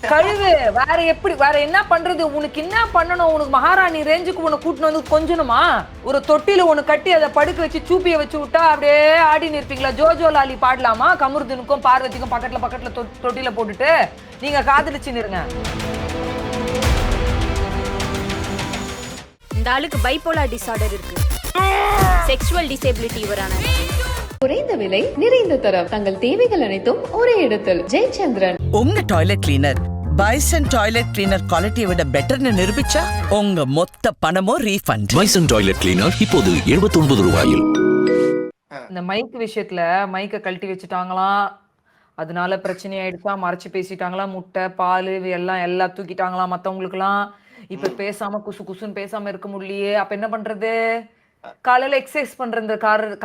கழுவு. வேற எப்படி வேற என்ன பண்றது? உனக்கு என்ன பண்ணணும்? உனக்கு மகாராணி ரேஞ்சுக்கு உன்னை கூட்டின்னு வந்து கொஞ்சணுமா? ஒரு தொட்டில ஒண்ணு கட்டி அதை படுக்க வச்சு சூப்பிய வச்சு விட்டா அப்படியே ஆடி நிற்பீங்களா? ஜோஜோ லாலி பாடலாமா? கமருதனுக்கும் பார்வதிக்கும் பக்கத்துல பக்கத்துல தொட்டில போட்டுட்டு நீங்க காதலிச்சு இருங்க. இந்த ஆளுக்கு பைபோலார் டிசார்டர் இருக்கு. செக்ஷுவல் டிசேபிலிட்டி இவரான. குறைந்த விலை நிறைந்த தரம் தங்கள் தேவைகள் அனைத்தும் ஒரே இடத்தில். ஜெயச்சந்திரன். உங்க toilet cleaner bison toilet cleaner குவாலிட்டியை விட பெட்டர்னு நிரூபிச்சா உங்க மொத்த பணமும் ரீஃபண்ட். பைசன் டாய்லெட் கிளீனர் இப்போது 79 ரூபாயில். இந்த மைக் விஷயத்துல மைக்க கழட்டி வச்சுட்டாங்களாம், அதனால பிரச்சனை ஆயிடுச்சா, மறைச்சு பேசிட்டாங்களா, முட்டை பால் எல்லாம் தூக்கிட்டாங்களாம் மத்தவங்களுக்குலாம். இப்ப பேசாம குசு குசுன்னு பேசாம இருக்க முடியலையே. அப்ப என்ன பண்றது? காலையில எக்ஸசைஸ் பண்ற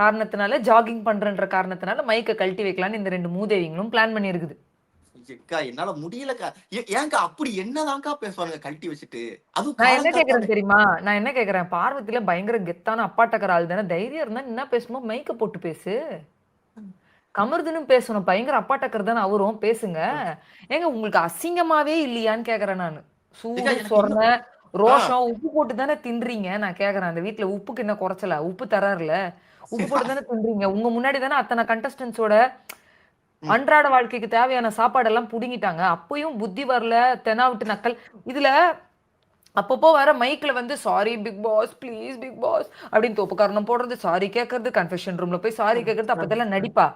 காரணத்தினால, ஜாகிங் பண்றன்ற காரணத்தினால மைக்க கழட்டி வைக்கலான்னு இந்த ரெண்டு மூதேவிங்களும் பிளான் பண்ணி இருக்குது. என்னால முடியலக்கா. ஏங்கா அப்படி என்னதான்க்கா பேசுவாங்க கழட்டி வச்சுட்டு? நான் என்ன கேக்குறேன் தெரியுமா? நான் என்ன கேக்குறேன், பார்வதியில பயங்கர கெத்தான அப்பாட்டக்கர ஆள் தானே. தைரியம் இருந்தா என்ன பேசுமோ மைக்க போட்டு பேசு. கமருதுன்னு பேசணும். பயங்கர அப்பாட்டக்கர் தானே அவரும், பேசுங்க. ஏங்க உங்களுக்கு அசிங்கமாவே இல்லையான்னு கேக்குறேன் நானு. சூடு சொரண ரோஷம் உப்பு போட்டு தானே தின்றீங்க. நான் கேக்குறேன், அந்த வீட்டுல உப்புக்கு என்ன குறைச்சல? உப்பு தராருல, உப்பு போட்டு தானே தின்றீங்க. உங்க முன்னாடி தானே அத்தனை கண்டஸ்டன்ஸோட அன்றாட வாழ்க்கைக்கு தேவையான சாப்பாடெல்லாம் புடுங்கிட்டாங்க. அப்பயும் புத்தி வரல, தெனாவிட்டு நக்கல். இதுல அப்பப்போ வர மைக்ல வந்து sorry big boss, please big boss அப்படின்னு தோப்பு காரணம் போடுறது, சாரி கேட்கறது, கன்ஃபெஷன் ரூம்ல போய் சாரி கேட்கறது, அப்பதெல்லாம் நடிப்பா.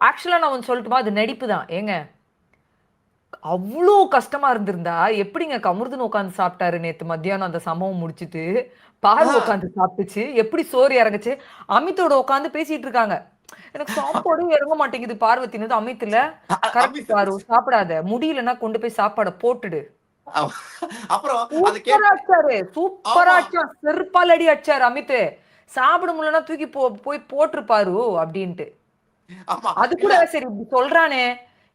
ஆக்சுவலா நான் ஒன்னு சொல்லட்டுமா, அது நடிப்பு தான். ஏங்க அவ்வளோ கஷ்டமா இருந்திருந்தா எப்படிங்க கமருதுன்னு உட்காந்து சாப்பிட்டாரு நேத்து மத்தியானம் அந்த சம்பவம் முடிச்சிட்டு? பாரு உட்காந்து சாப்பிட்டுச்சு, எப்படி சோறு இறங்குச்சு? அமித்தோட உட்காந்து பேசிட்டு இருக்காங்க. எனக்கு சாப்பாடும் இறங்க மாட்டேங்குது பார்வதினது. அமித் இல்ல, கரெக்ட் பாரு, சாப்பிடாத, முடியலன்னா கொண்டு போய் சாப்பாட போட்டுடு. அப்புறம் சூப்பரா அடிச்சார், செருப்பால் அடி அடிச்சாரு அமித். சாப்பிட முடியலன்னா தூக்கி போய் போட்டுருப்பாரு அப்படின்ட்டு. அது கூட சரி சொல்றானே,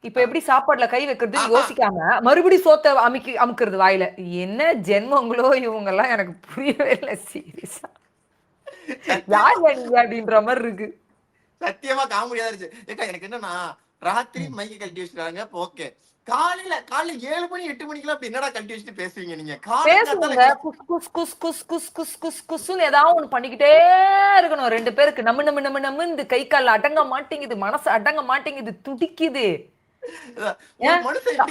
இப்ப எப்படி சாப்பாடுல கை வைக்கிறது யோசிக்காம மறுபடியும் சோத்த அமுக்குறது வாயில. என்ன ஜென்மங்களோ இவங்க எல்லாம், எனக்கு புரியவே இல்லை சீரியஸா. யார் நீங்க அப்படின்ற மாதிரி இருக்கு. சத்தியமா காமெடியா இருந்துச்சு. ஏக்கா எனக்கு என்னன்னா, ராத்திரி மைக்க கழட்டி வச்சுட்டாங்க, ஓகே. காலையில 7 மணி 8 மணிக்கெல்லாம் அப்படி என்னடா கழட்டி வச்சுட்டு பேசுவீங்க நீங்க? பேசுவாங்க குஸ் குஸ் குஸ் குஸ் குஸ் குஸ் குஸ் குஸ்ன்னு ஏதாவது ஒண்ணு பண்ணிக்கிட்டே இருக்கணும். ரெண்டு பேருக்கு நம்ம இந்த கை கால் அடங்க மாட்டேங்குது, மனசு அடங்க மாட்டேங்குது, துடிக்குது.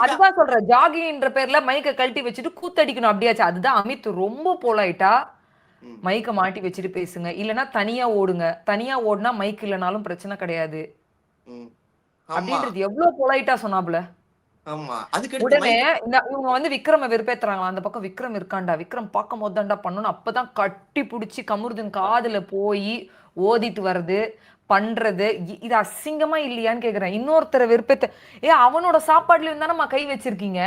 அதுதான் சொல்றேன், ஜாகிங்ன்ற பேர்ல மைக்க கழட்டி வச்சுட்டு கூத்தடிக்கணும் அப்படியாச்சு. அதுதான் அமித் ரொம்ப போலாயிட்டா மைக்க மாட்டி வச்சுட்டு பேசுங்க, இல்லன்னா தனியா ஓடுங்க. தனியா ஓடுனா மைக் இல்லனாலும் பிரச்சனை கிடையாது அப்படின்றது எவ்வளவு போலாயிட்டா சொன்னாப்ல. உடனே இவங்க வந்து விக்ரம வெறுப்பேத்துறாங்களா, அந்த பக்கம் விக்ரம் இருக்காண்டா, விக்ரம் பார்க்கும் போது தாண்டா பண்ணணும். அப்பதான் கட்டி பிடிச்சி கமருதன் காதுல போய் ஓதிட்டு வர்றது பண்றது. இது அசிங்கமா இல்லையான்னு கேக்குறேன். இன்னொருத்தரை வெறுப்பேத்த அவனோட சாப்பாடுல இருந்தா நம்ம கை வச்சிருக்கீங்க,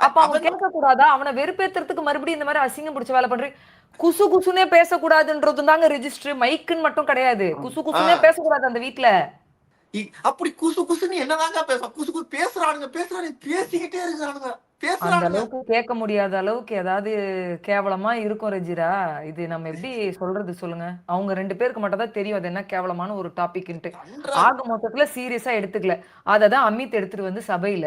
அப்ப அவன் கேட்க கூடாதா? அவனை வெறுப்பேத்துறதுக்கு மறுபடியும் இந்த மாதிரி அசிங்கம் பிடிச்ச வேலை பண்றீங்க. குசு குசுனே பேசக்கூடாதுன்றது தாங்க ரெஜிஸ்டர். மைக்குன்னு மட்டும் கிடையாது, குசு குசுனே பேசக்கூடாது அந்த வீட்டுல. அப்படி குசு குசுன்னு என்னதாங்க பேசுவான்? குசு குசு பேசுறானுங்க பேசிக்கிட்டே இருக்கானுங்க. அந்த அளவுக்கு கேட்க முடியாத அளவுக்கு ஏதாவது கேவலமா இருக்கும் ரெஜிரா. இது நம்ம எப்படி சொல்றது சொல்லுங்க? அவங்க ரெண்டு பேருக்கு மட்டும் தான் தெரியும் அது என்ன கேவலமான ஒரு டாபிக்ன்ட்டு. ஆக மொத்தத்துல சீரியஸா எடுத்துக்கல. அததான் அமித் எடுத்துட்டு வந்து சபையில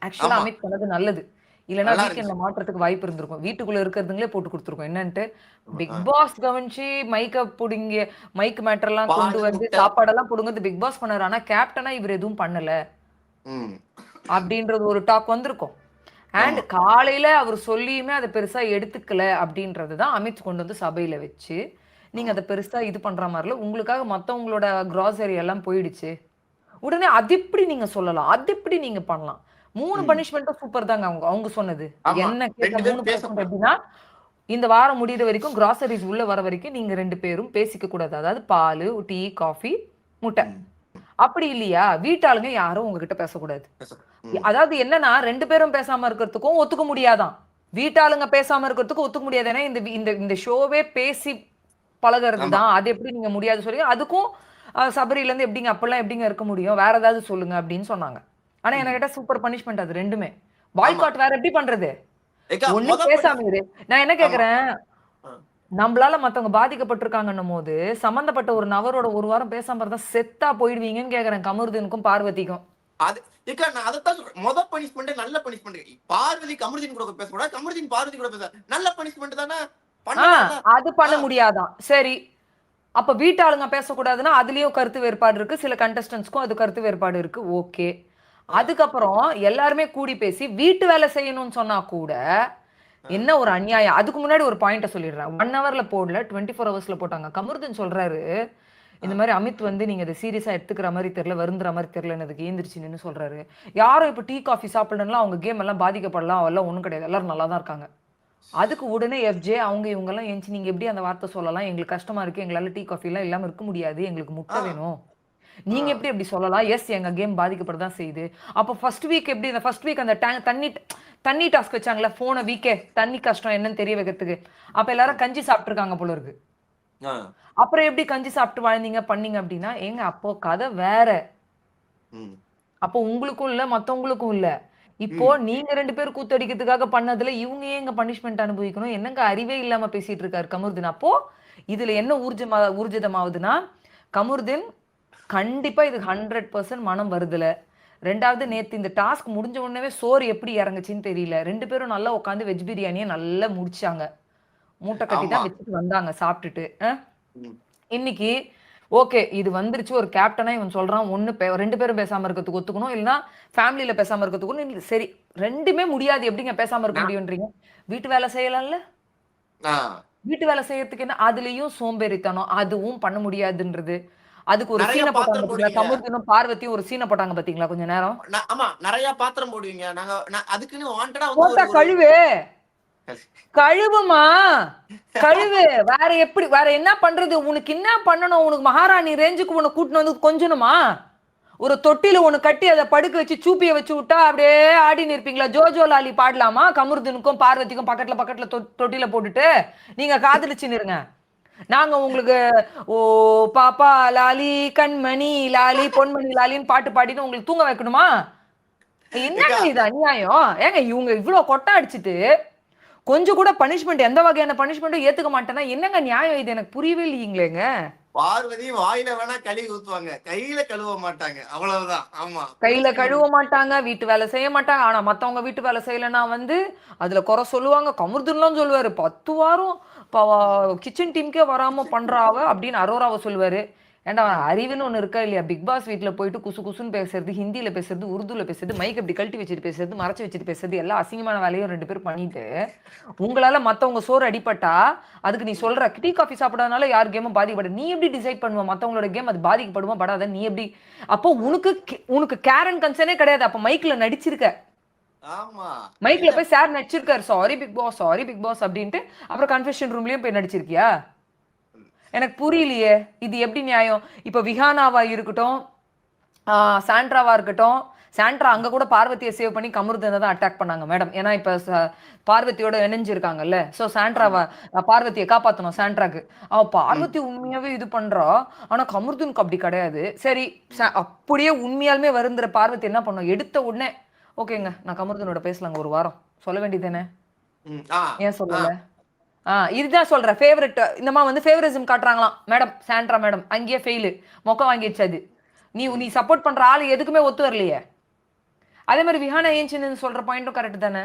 ஆக்சுவலா அமித் பண்ணது நல்லது. இல்லன்னா வீக்கெண்ட்ல மாற்றத்துக்கு வாய்ப்பு இருந்திருக்கும். வீட்டுக்குள்ள இருக்கிறதுங்களே போட்டு கொடுத்துருக்கோம். என்னன்ட்டு பிக் பாஸ் கவனிச்சு மைக்க புடுங்க, மைக் மேட்டர் எல்லாம் கொண்டு வந்து சாப்பாடெல்லாம் புடுங்கிறது பிக் பாஸ் பண்ணாரு. ஆனா கேப்டனா இவர் எதுவும் பண்ணல அப்படின்றது ஒரு டாக் வந்திருக்கும். அண்ட் காலையில அவர் சொல்லியுமே அதை பெருசா எடுத்துக்கல அப்படின்றதுதான் அமித் கொண்டு வந்து சபையில வச்சு, நீங்க அதை பெருசா இது பண்ற மாதிரில உங்களுக்காக மத்தவங்களோட கிராசரி எல்லாம் போயிடுச்சு, உடனே அது எப்படி நீங்க சொல்லலாம், அது எப்படி நீங்க பண்ணலாம்? 3 பனிஷ்மெண்ட்டும் சூப்பர் தாங்க. அவங்க சொன்னது என்ன கேட்ட 3 பனிஷ்மெண்ட் எப்படின்னா, இந்த வாரம் முடிகிற வரைக்கும் கிராசரிஸ் உள்ள வர வரைக்கும் நீங்க 2 பேரும் பேசிக்க கூடாது. அதாவது பால், டீ, காஃபி, முட்டை. அப்படி இல்லையா, வீட்டாளுங்க யாரும் உங்ககிட்ட பேசக்கூடாது. அதாவது என்னன்னா 2 பேரும் பேசாம இருக்கிறதுக்கும் ஒத்துக்க முடியாதான், வீட்டாளுங்க பேசாம இருக்கிறதுக்கும் ஒத்துக்க முடியாது. ஏன்னா இந்த ஷோவே பேசி பழகிறது தான். அது எப்படி நீங்க முடியாது சொல்லி, அதுக்கும் சபரியில இருந்து எப்படிங்க அப்பெல்லாம் எப்படிங்க இருக்க முடியும், வேற ஏதாவது சொல்லுங்க அப்படின்னு சொன்னாங்க. ஆனா என்ன கேட்டா சூப்பர் பனிஷ்மெண்ட் அது ரெண்டுமே. பாய்காட் வேற எப்படி பண்றது? ஒண்ணு பேசாம இரு. நான் என்ன கேக்குறேன், நம்மளால மத்தவங்க பாதிக்கப்பட்டிருக்காங்கன்னும் போது சம்பந்தப்பட்ட ஒரு நபரோட ஒரு வாரம் பேசாம இருந்தா செத்தா போயிடுவீங்கன்னு கேக்குறேன் கமருதனுக்கும் பார்வதிக்கும். அது ஏக்கா நான் அதைத்தான் சொல்றேன். மொத பனிஷ்மெண்ட் நல்ல பனிஷ்மெண்ட். பார்வதி கமருதீன் கூட பேசக்கூடாது, கமருதீன் பார்வதி கூட பேச நல்ல பனிஷ்மெண்ட் தானே பண்ணலாம். அது பண்ண முடியாதான். சரி, அப்ப வீட்டாளுங்க பேசக்கூடாதுன்னா அதுலயும் கருத்து வேறுபாடு இருக்கு. சில கண்டஸ்டன்ஸ்க்கும் அது கருத்து வேறுபாடு இருக்கு. ஓகே. அதுக்கப்புறம் எல்லாருமே கூடி பேசி வீட்டு வேலை செய்யணும்னு சொன்னா கூட என்ன ஒரு அநியாயம். அதுக்கு முன்னாடி ஒரு பாயிண்ட சொல்லிடுறேன். 1 ஹவர்ல போடல, 24 ஹவர்ஸ்ல போட்டாங்க. கமருதீன் சொல்றாரு, இந்த மாதிரி அமித் வந்து நீங்க இதை சீரியஸா எடுத்துக்கிற மாதிரி தெரியல, வருந்துற மாதிரி தெரியலன்னு ஏந்திரிச்சு நின்னு சொல்றாரு. யாரும் இப்ப டீ காஃபி சாப்பிடணும்லாம் அவங்க கேம் எல்லாம் பாதிக்கப்படலாம், அவெல்லாம் ஒண்ணும் கிடையாது, எல்லாரும் நல்லா தான் இருக்காங்க. அதுக்கு உடனே எஃப்ஜே அவங்க இவங்க எல்லாம் ஏஞ்சி நீங்க எப்படி அந்த வார்த்தை சொல்லலாம், எங்களுக்கு கஷ்டமா இருக்கு, எங்களால டீ காஃபி எல்லாம் இல்லாம இருக்க முடியாது, எங்களுக்கு முட்டை வேணும், நீங்க எப்படி சொல்லலாம். எஸ், எங்க கேம் பாதிக்கப்படதான் செய்யுது. அப்ப ஃபர்ஸ்ட் வீக் எப்படி, இந்த ஃபர்ஸ்ட் வீக் அந்த தண்ணி டாஸ்க் வச்சாங்களா, போன வீக்கே தண்ணி கஷ்டம் என்னன்னு தெரிய வைக்கிறதுக்கு. அப்ப எல்லாரும் கஞ்சி சாப்பிட்டு இருக்காங்க போல இருக்கு. அப்புறம் எப்படி கஞ்சி சாப்பிட்டு வாழ்ந்தீங்க பண்ணீங்க அப்படின்னா, ஏங்க அப்போ கதை வேற. அப்போ உங்களுக்கும் இல்ல மத்தவங்களுக்கும் இல்ல. இப்போ நீங்க 2 பேர் கூத்தடிக்கிறதுக்காக பண்ணதுல இவங்க ஏங்க பனிஷ்மெண்ட் அனுபவிக்கணும்? என்னங்க அறிவே இல்லாம பேசிட்டு இருக்காரு கமருதீன். அப்போ இதுல என்ன ஊர்ஜிதமாவுதுன்னா, கமருதீன் கண்டிப்பா இது 100% மனம் வருதுல. 2வது நேத்து இந்த டாஸ்க் முடிஞ்ச உடனே சோறு எப்படி இறங்குச்சுன்னு தெரியல. 2 பேரும் நல்லா உட்காந்து வெஜ் பிரியாணியை நல்லா முடிச்சாங்க. மூட்டை கட்டி தான் வச்சுட்டு வந்தாங்க சாப்பிட்டுட்டு. இன்னைக்கு ஓகே, இது வந்துருச்சு. ஒரு கேப்டனா இவன் சொல்றான், 2 பேரும் பேசாம இருக்கிறதுக்கு ஒத்துக்கணும், இல்லைன்னா ஃபேமிலியில பேசாம இருக்கிறதுக்கு. சரி, 2மே முடியாது, எப்படிங்க பேசாம இருக்க முடியும்ன்றீங்க? வீட்டு வேலை செய்யலாம்ல. வீட்டு வேலை செய்யறதுக்கு என்ன, அதுலயும் சோம்பேறித்தனம், அதுவும் பண்ண முடியாதுன்றது. அதுக்கு ஒரு சீனை போட்டாங்க பாத்தீங்களா, கமருதீனும் பார்வதியும் ஒரு சீனை போட்டாங்க பாத்தீங்களா கொஞ்ச நேரம். ஆமா, நிறைய பாத்திரம் போடுவீங்க. அதுக்குன்னு வாண்டடா போட்டா கழுவுமா, கழுவு. வேற என்ன பண்றது? உனக்கு என்ன பண்ணணும்? உனக்கு மகாராணி ரேஞ்சுக்கு உனக்கு கூட்டின்னு வந்து கொஞ்சணுமா? ஒரு தொட்டில ஒண்ணு கட்டி அதை படுக்க வச்சு சூப்பிய வச்சு விட்டா அப்படியே ஆடி நிற்பீங்களா? ஜோஜோ லாலி பாடலாமா? கமருதீனுக்கும் பார்வதிக்கும் பக்கத்துல தொட்டில போட்டுட்டு நீங்க காதலிச்சு நிறுங்க. நாங்க உங்களுக்கு ஓ பாப்பா லாலி, கண்மணி லாலி, பொன்மணி லாலின்னு பாட்டு பாடிட்டு உங்களுக்கு தூங்க வைக்கணுமா? என்னங்க இது அநியாயம்? ஏங்க இவங்க இவ்வளவு கொட்டை அடிச்சுட்டு கொஞ்சம் கூட பனிஷ்மெண்ட், எந்த வகையான பனிஷ்மெண்ட்டும் ஏத்துக்க மாட்டேன்னா என்னங்க நியாயம் இது? எனக்கு புரியவே இல்லைங்களேங்க. பார்வதி வாயில வேணா கழுவி ஊத்துவாங்க, கையில கழுவ மாட்டாங்க, அவ்வளவுதான். ஆமா, கையில கழுவ மாட்டாங்க, வீட்டு வேலை செய்ய மாட்டாங்க. ஆனா மத்தவங்க வீட்டு வேலை செய்யலன்னா வந்து அதுல குறை சொல்லுவாங்க. கமருதீன்லாம் சொல்லுவாரு, 10 வாரம் கிச்சன் டீமுக்கே வராம பண்றாவ அப்படின்னு அரோராவை சொல்லுவாரு. ஏன்டா அறிவுன்னு ஒண்ணு இருக்கா இல்லையா? பிக் பாஸ் வீட்டுல போயிட்டு குசு குசுன்னு பேசுறது, ஹிந்தியில பேசுறது, உருதுல பேசுறது, மைக் அப்படி கழட்டி வச்சுட்டு பேசுறது, மறைச்சு வச்சுட்டு பேசுறது, எல்லா அசிங்கமான வேலையும் 2 பேரும் பண்ணிட்டு உங்களால மத்தவங்க சோறு அடிப்பட்டா அதுக்கு நீ சொல்ற டீ காஃபி சாப்பிடாதனால யார் கேமும் பாதிக்கப்படாது. நீ எப்படி டிசைட் பண்ணுவ மத்தவங்களோட கேம் அது பாதிக்கப்படுமா படாத? நீ எப்படி? அப்போ உனக்கு கேர் அண்ட் கன்சர்னே கிடையாது. அப்ப மைக்ல நடிச்சிருக்க. ஆமா, மைக்ல போய் சார் நடிச்சிருக்காரு, சாரி பிக் பாஸ் அப்படின்ட்டு. அப்புறம் கன்ஃபெஷன் ரூம்லயும் போய் நடிச்சிருக்கியா? எனக்கு புரியலையே, இது எப்படி நியாயம்? இப்ப விஹானாவா இருக்கட்டும், சாண்ட்ராவா இருக்கட்டும், சாண்ட்ரா அங்க கூட பார்வதியை சேவ் பண்ணி கமருதீனை தான் அட்டாக் பண்ணாங்க மேடம். ஏன்னா இப்ப பார்வதியோட இணைஞ்சிருக்காங்கல்ல. சோ சாண்ட்ராவா பார்வதியை காப்பாத்தணும். சாண்ட்ராக்கு அவ பார்வதி உண்மையாவே இது பண்றா, ஆனா கமருதீனுக்கு அப்படி கிடையாது. சரி, அப்படியே உண்மையாலுமே வருந்துற பார்வதி என்ன பண்ணும்? எடுத்த உடனே ஓகேங்க நான் கமருதீனோட பேசலாங்க ஒரு வாரம் சொல்ல வேண்டியதானே? ஏன் சொல்லல? இதுதான் சொல்றேன். ஃபேவரட் இந்த மாதிரி வந்து ஃபேவரிசம் காட்டுறாங்களாம் மேடம். சாண்ட்ரா மேடம் அங்கேயே ஃபெயிலு, மொக்க வாங்கிடுச்சு. அது நீ சப்போர்ட் பண்ற ஆளு எதுக்குமே ஒத்து வரலையே. அதே மாதிரி விஹானா ஏஞ்சின்னு சொல்ற பாயிண்ட்டும் கரெக்ட் தானே?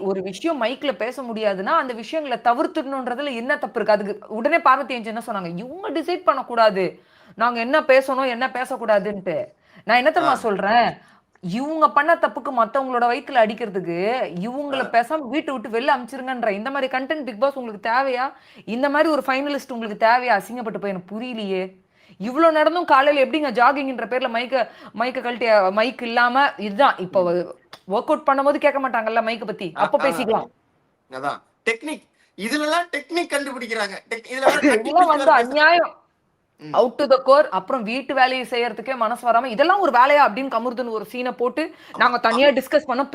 ஒரு விஷயம் மைக்ல பேச முடியாதுன்னா அந்த விஷயங்களை தவிர்த்துடணும்ன்றதுல என்ன தப்பு இருக்கு? அதுக்கு உடனே பார்வதி ஏஞ்சி என்ன சொன்னாங்க, இவங்க டிசைட் பண்ணக்கூடாது நாங்க என்ன பேசணும் என்ன பேசக்கூடாதுன்ட்டு. நான் என்ன தெரியுமா சொல்றேன், இவங்க பண்ண தப்புக்கு மத்தவங்களோட வயிற்றுல அடிக்கிறதுக்கு இவங்கள பேசாம வீட்டை விட்டு வெளில அமிச்சிருங்கன்ற இந்த மாதிரி கண்டென்ட் பிக் பாஸ் உங்களுக்கு தேவையா? இந்த மாதிரி ஒரு ஃபைனலிஸ்ட் உங்களுக்கு தேவையா? அசிங்கப்பட்டு போய் எனக்கு புரியலையே. இவ்வளவு நடந்தும் காலையில எப்படிங்க ஜாகிங்ன்ற பேர்ல மைக்க கழட்டி, மைக் இல்லாம இதுதான் இப்ப ஒர்க் அவுட் பண்ணும்போது கேட்க மாட்டாங்கல்ல மைக்க பத்தி, அப்ப பேசிக்கலாம். அதான் டெக்னிக், இதுலலாம் டெக்னிக் கண்டுபிடிக்கிறாங்க. இதெல்லாம் வந்து அநியாயம், அவுட் டு த கோர். அப்புறம் வீட்டு வேலையை செய்யறதுக்கே மனசு வராம இதெல்லாம் ஒரு வேலையா அப்படின்னு கமருதீன் ஒரு சீனை போட்டு நாங்க தனியா டிஸ்கஸ் பண்ணோம்.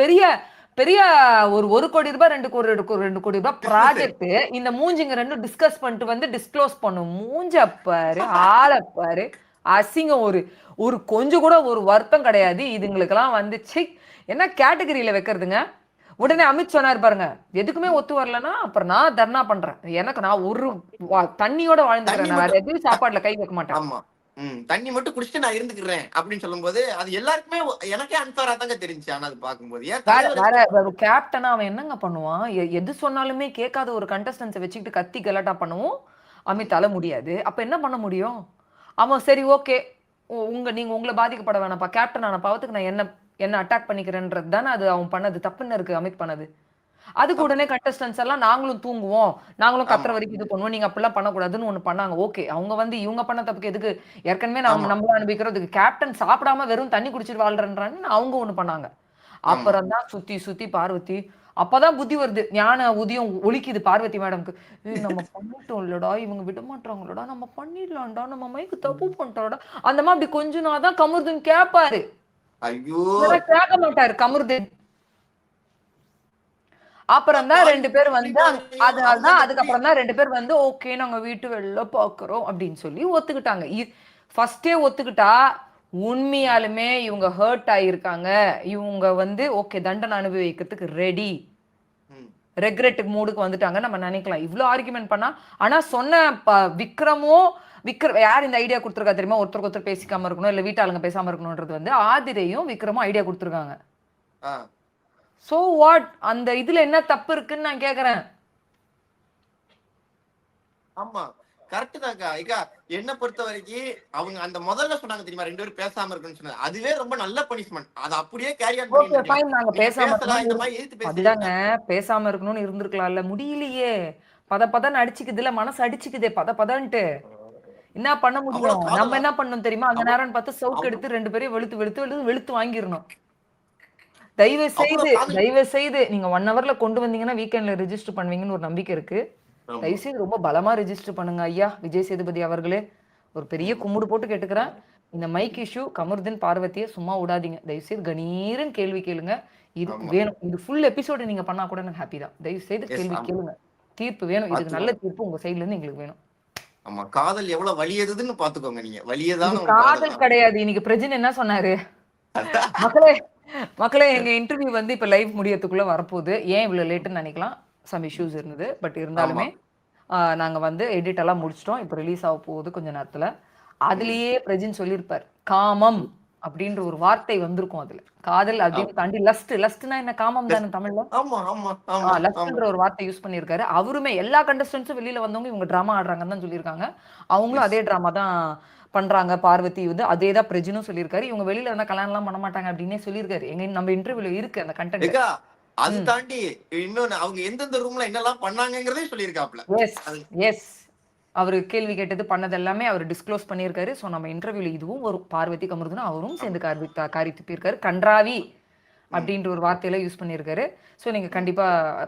பெரிய ஒரு 1 கோடி ரூபாய் 2 கோடி ரூபாய் ப்ராஜெக்ட். இந்த மூஞ்சிங்க 2 டிஸ்கஸ் பண்ணிட்டு வந்து டிஸ்க்ளோஸ் பண்ணும். மூஞ்ச பாரு, ஆளை பாரு, அசிங்கம். ஒரு கொஞ்சம் கூட ஒரு வருத்தம் கிடையாது இதுங்களுக்கு எல்லாம் வந்து. என்ன கேட்டகரியில வைக்கிறதுங்க? உடனே அமித் சொன்னார் பாருங்க, எதுக்குமே ஒத்து வரலன்னா அப்புறம் நான் தர்ணா பண்றேன். எனக்கு நான் ஒரு தண்ணியோட வாழ்ந்துக்கிறேன், நான் வேற எதுவும் சாப்பாடுல கை வைக்க மாட்டேன். தண்ணி மட்டும் குடிச்சிட்டு நான் இருந்துக்கிறேன் அப்படின்னு சொல்லும்போது அது எல்லாருக்குமே எனக்கே அன்ஃபேரா தாங்க தெரிஞ்சுச்சு. ஆனா அது பார்க்கும்போது ஏன் வேற தலைவர் வேற கேப்டனா அவன் என்னங்க பண்ணுவான்? எது சொன்னாலுமே கேட்காத ஒரு கண்டஸ்டன்ஸ வச்சுக்கிட்டு கத்தி கலாட்டா பண்ணவும் அமித்தால முடியாது. அப்ப என்ன பண்ண முடியும்? அவன் சரி ஓகே. நீங்க உங்கள பாதிக்கப்பட வேணாம்ப்பா. கேப்டன் ஆன பாவத்துக்கு நான் என்ன என்ன அட்டாக் பண்ணிக்கிறேன்றது தானே அது அவன் பண்ணது. தப்புன்னு இருக்கு அமித் பண்ணது. அதுக்கு தப்பு. உடனே கண்டஸ்டன்ஸ் எல்லாம் நாங்களும் தூங்குவோம். நாங்களும் கத்துற ஆமா வரைக்கும் இது பண்ணுவோம். நீங்க அப்படிலாம் பண்ணக்கூடாதுன்னு ஒண்ணு பண்ணாங்க. ஓகே. அவங்க வந்து இவங்க பண்ண தப்புக்கு எதுக்கு ஏற்கனவே ஆமா நம்மள அனுபவிக்கிறதுக்கு கேப்டன் சாப்பிடாம வெறும் தண்ணி குடிச்சிட்டு வாழ்றேன்றான்னு அவங்க ஒண்ணு பண்ணாங்க. ஆமா அப்புறம் தான் சுத்தி சுத்தி பார்வதி அப்பதான் புத்தி வருது. ஞான உதயம் ஒலிக்குது பார்வதி மேடம்க்கு. ஏய் நம்ம பண்ணிட்டோம் இல்லடா, இவங்க விட மாட்றாங்களாடா, நம்ம பண்ணிடலாம்டா, நம்ம மைக்கு தப்பு பண்ணிட்டோம்டா. அந்த மாதிரி அப்படி கொஞ்ச நாள் தான் கமருதீன் கேட்பாரு. ஐயோ இல்லைன்னா கேட்க மாட்டாரு கமருதீன். அப்புறம் தான் 2 பேர் வந்து அதனால அவங்க தான் அந்த புடி அதுக்கப்புறம் தான் 2 பேர் வந்து ஓகே நாங்க வீட்டு வெளில பாக்குறோம் அப்படின்னு சொல்லி ஒத்துக்கிட்டாங்க. ஃபர்ஸ்டே ஒத்துக்கிட்டா உண்மையாலுமே இவங்க ஹர்ட் ஆயிருக்காங்க. இவங்க வந்து ஓகே தண்டனை அனுபவிக்கிறதுக்கு ரெடி. ம், ரெக்ரெட் மூடுக்கு வந்துட்டாங்க நம்ம நினைக்கலாம். இவ்ளோ ஆர்குமெண்ட் பண்ணா ஆனா சொன்ன விக்ரமோ யார் இந்த ஐடியா கொடுத்துருக்கா தெரியுமா? ஒருத்தருக்கு ஒருத்தர் பேசிக்காம இருக்கணும் இல்ல வீட்டாளுங்க பேசாம இருக்கணும்ன்றது வந்து ஆதிரையும் விக்ரமும் ஐடியா கொடுத்துருக்காங்க. ஆ, சோ வாட் அந்த இதுல என்ன தப்பு இருக்குன்னு நான் கேக்குறேன். ஆமா கரெக்ட் தான்க்கா. ஐக்கா என்ன பொறுத்த வரைக்கும் அவங்க அந்த முதல்ல சொன்னாங்க தெரியுமா 2 பேரும் பேசாம இருக்குன்னு சொன்னது. அதுவே ரொம்ப நல்ல பனிஷ்மெண்ட். அதை அப்படியே கேரி ஆன் பண்ணிட்டு ஓகே இருக்கலாம். ஃபைன் நாங்க நீங்க பேசாம பேசலாம் இந்த இருக்கணும். மாதிரி எதிர்த்து அதுதாங்க பேசுறீங்க. பேசாம இருக்கணும்னு இருந்திருக்கலாம்ல. முடியலையே. பதன்னு அடிச்சுக்குதுல மனசு அடிச்சுக்குதே பதன்ட்டு. என்ன பண்ண அவ்வளவு முடியும்? நம்ம காதலா என்ன பண்ணணும் தெரியுமா? அந்த அவ்வளவு நேரம்னு பார்த்து சவுக்கு அவ்வளவு எடுத்து 2 பேரையும் வெளுத்து வாங்கிரணும். அவ்வளவு காதல். தயவு செய்து நீங்க 1 ஹவர்ல கொண்டு வந்தீங்கன்னா வீக்கெண்ட்ல ரெஜிஸ்டர் பண்ணுவீங்கன்னு ஒரு நம்பிக்கை இருக்கு. ஆமா தயவு செய்து ரொம்ப பலமா ரெஜிஸ்டர் பண்ணுங்க ஐயா விஜய் சேதுபதி அவர்களே. ஒரு பெரிய கும்முடு போட்டு கேட்டுக்கிறேன். இந்த மைக் இஷ்யூ கமருதீன் பார்வதியை சும்மா விடாதீங்க. தயவு செய்து கணீர்னு கேள்வி கேளுங்க. இதுக்கு ஆமா வேணும். இது ஃபுல் எபிசோடு நீங்க பண்ணா கூட எனக்கு ஹாப்பி தான். தயவு செய்து எஸ் கேள்வி ஆமா கேளுங்க. தீர்ப்பு வேணும். இதுக்கு நல்ல பாத்துக்கோங்க. தீர்ப்பு உங்க சைடுல இருந்து எங்களுக்கு வேணும். ஆமா காதல் எவ்வளவு வலியதுன்னு பாத்துக்கோங்க. நீங்க இது வலியதான ஒரு காதல் காதல் தான். கிடையாது. இன்னைக்கு பிரஜின் என்ன சொன்னாரு? மக்களே மக்களே எங்க இன்டர்வியூ வந்து இப்ப லைவ் முடியறதுக்குள்ள வரப்போகுது. ஏன் இவ்வளவு லேட்டுன்னு நினைக்கலாம். சம் இஷ்யூஸ் இருந்தது. பட் ஆமா இருந்தாலுமே நாங்க வந்து எடிட் எல்லாம் முடிச்சிட்டோம். இப்ப ரிலீஸ் ஆக போகுது கொஞ்ச நேரத்துல. ம் அதுலயே பிரஜின் சொல்லியிருப்பார். காமம் அப்படின்ற ஒரு வார்த்தை வந்திருக்கும் அதுல. காதல் அப்படின்னு ஆமா தாண்டி லஸ்ட்னா என்ன காமம் தானே தமிழ்ல? ஆமா ஆமா ஆமா ஆமா லஸ்ட்ன்ற ஒரு வார்த்தை யூஸ் பண்ணியிருக்காரு. அவருமே எல்லா கண்டஸ்டன்ஸும் வெளியில வந்தவங்க இவங்க டிராமா ஆடுறாங்கன்னு தான் சொல்லியிருக்காங்க. அவங்களும் எஸ் அதே டிராமா தான் பண்றாங்க. பார்வதி வந்து அதே தான் பிரஜினும் சொல்லியிருக்காரு. இவங்க வெளியில வந்தா கல்யாணம்லாம் பண்ண மாட்டாங்க அப்படின்னே சொல்லியிருக்காரு. நம்ம இன்டர்வியூல இருக்கு அந்த கண்டென்ட். ஏக்கா அது ம். தாண்டி இன்னொன்னு அவங்க எந்தெந்த ரூம்ல என்னெல்லாம் பண்ணாங்கங்கிறதே சொல்லியிருக்காப்ல. எஸ் அது எஸ் அவரு கேள்வி கேட்டது பண்ணது எல்லாமே அவர் டிஸ்க்ளோஸ் பண்ணியிருக்காரு. ஸோ நம்ம இன்டர்வியூல இதுவும் வரும். பார்வதி கமருதுன்னு அவரும் ஆமா சேர்ந்து காரி துப்பியிருக்காரு. கன்றாவி ம் அப்படின்ற ஒரு வார்த்தையில யூஸ் பண்ணியிருக்காரு. ஸோ நீங்க ம் கண்டிப்பா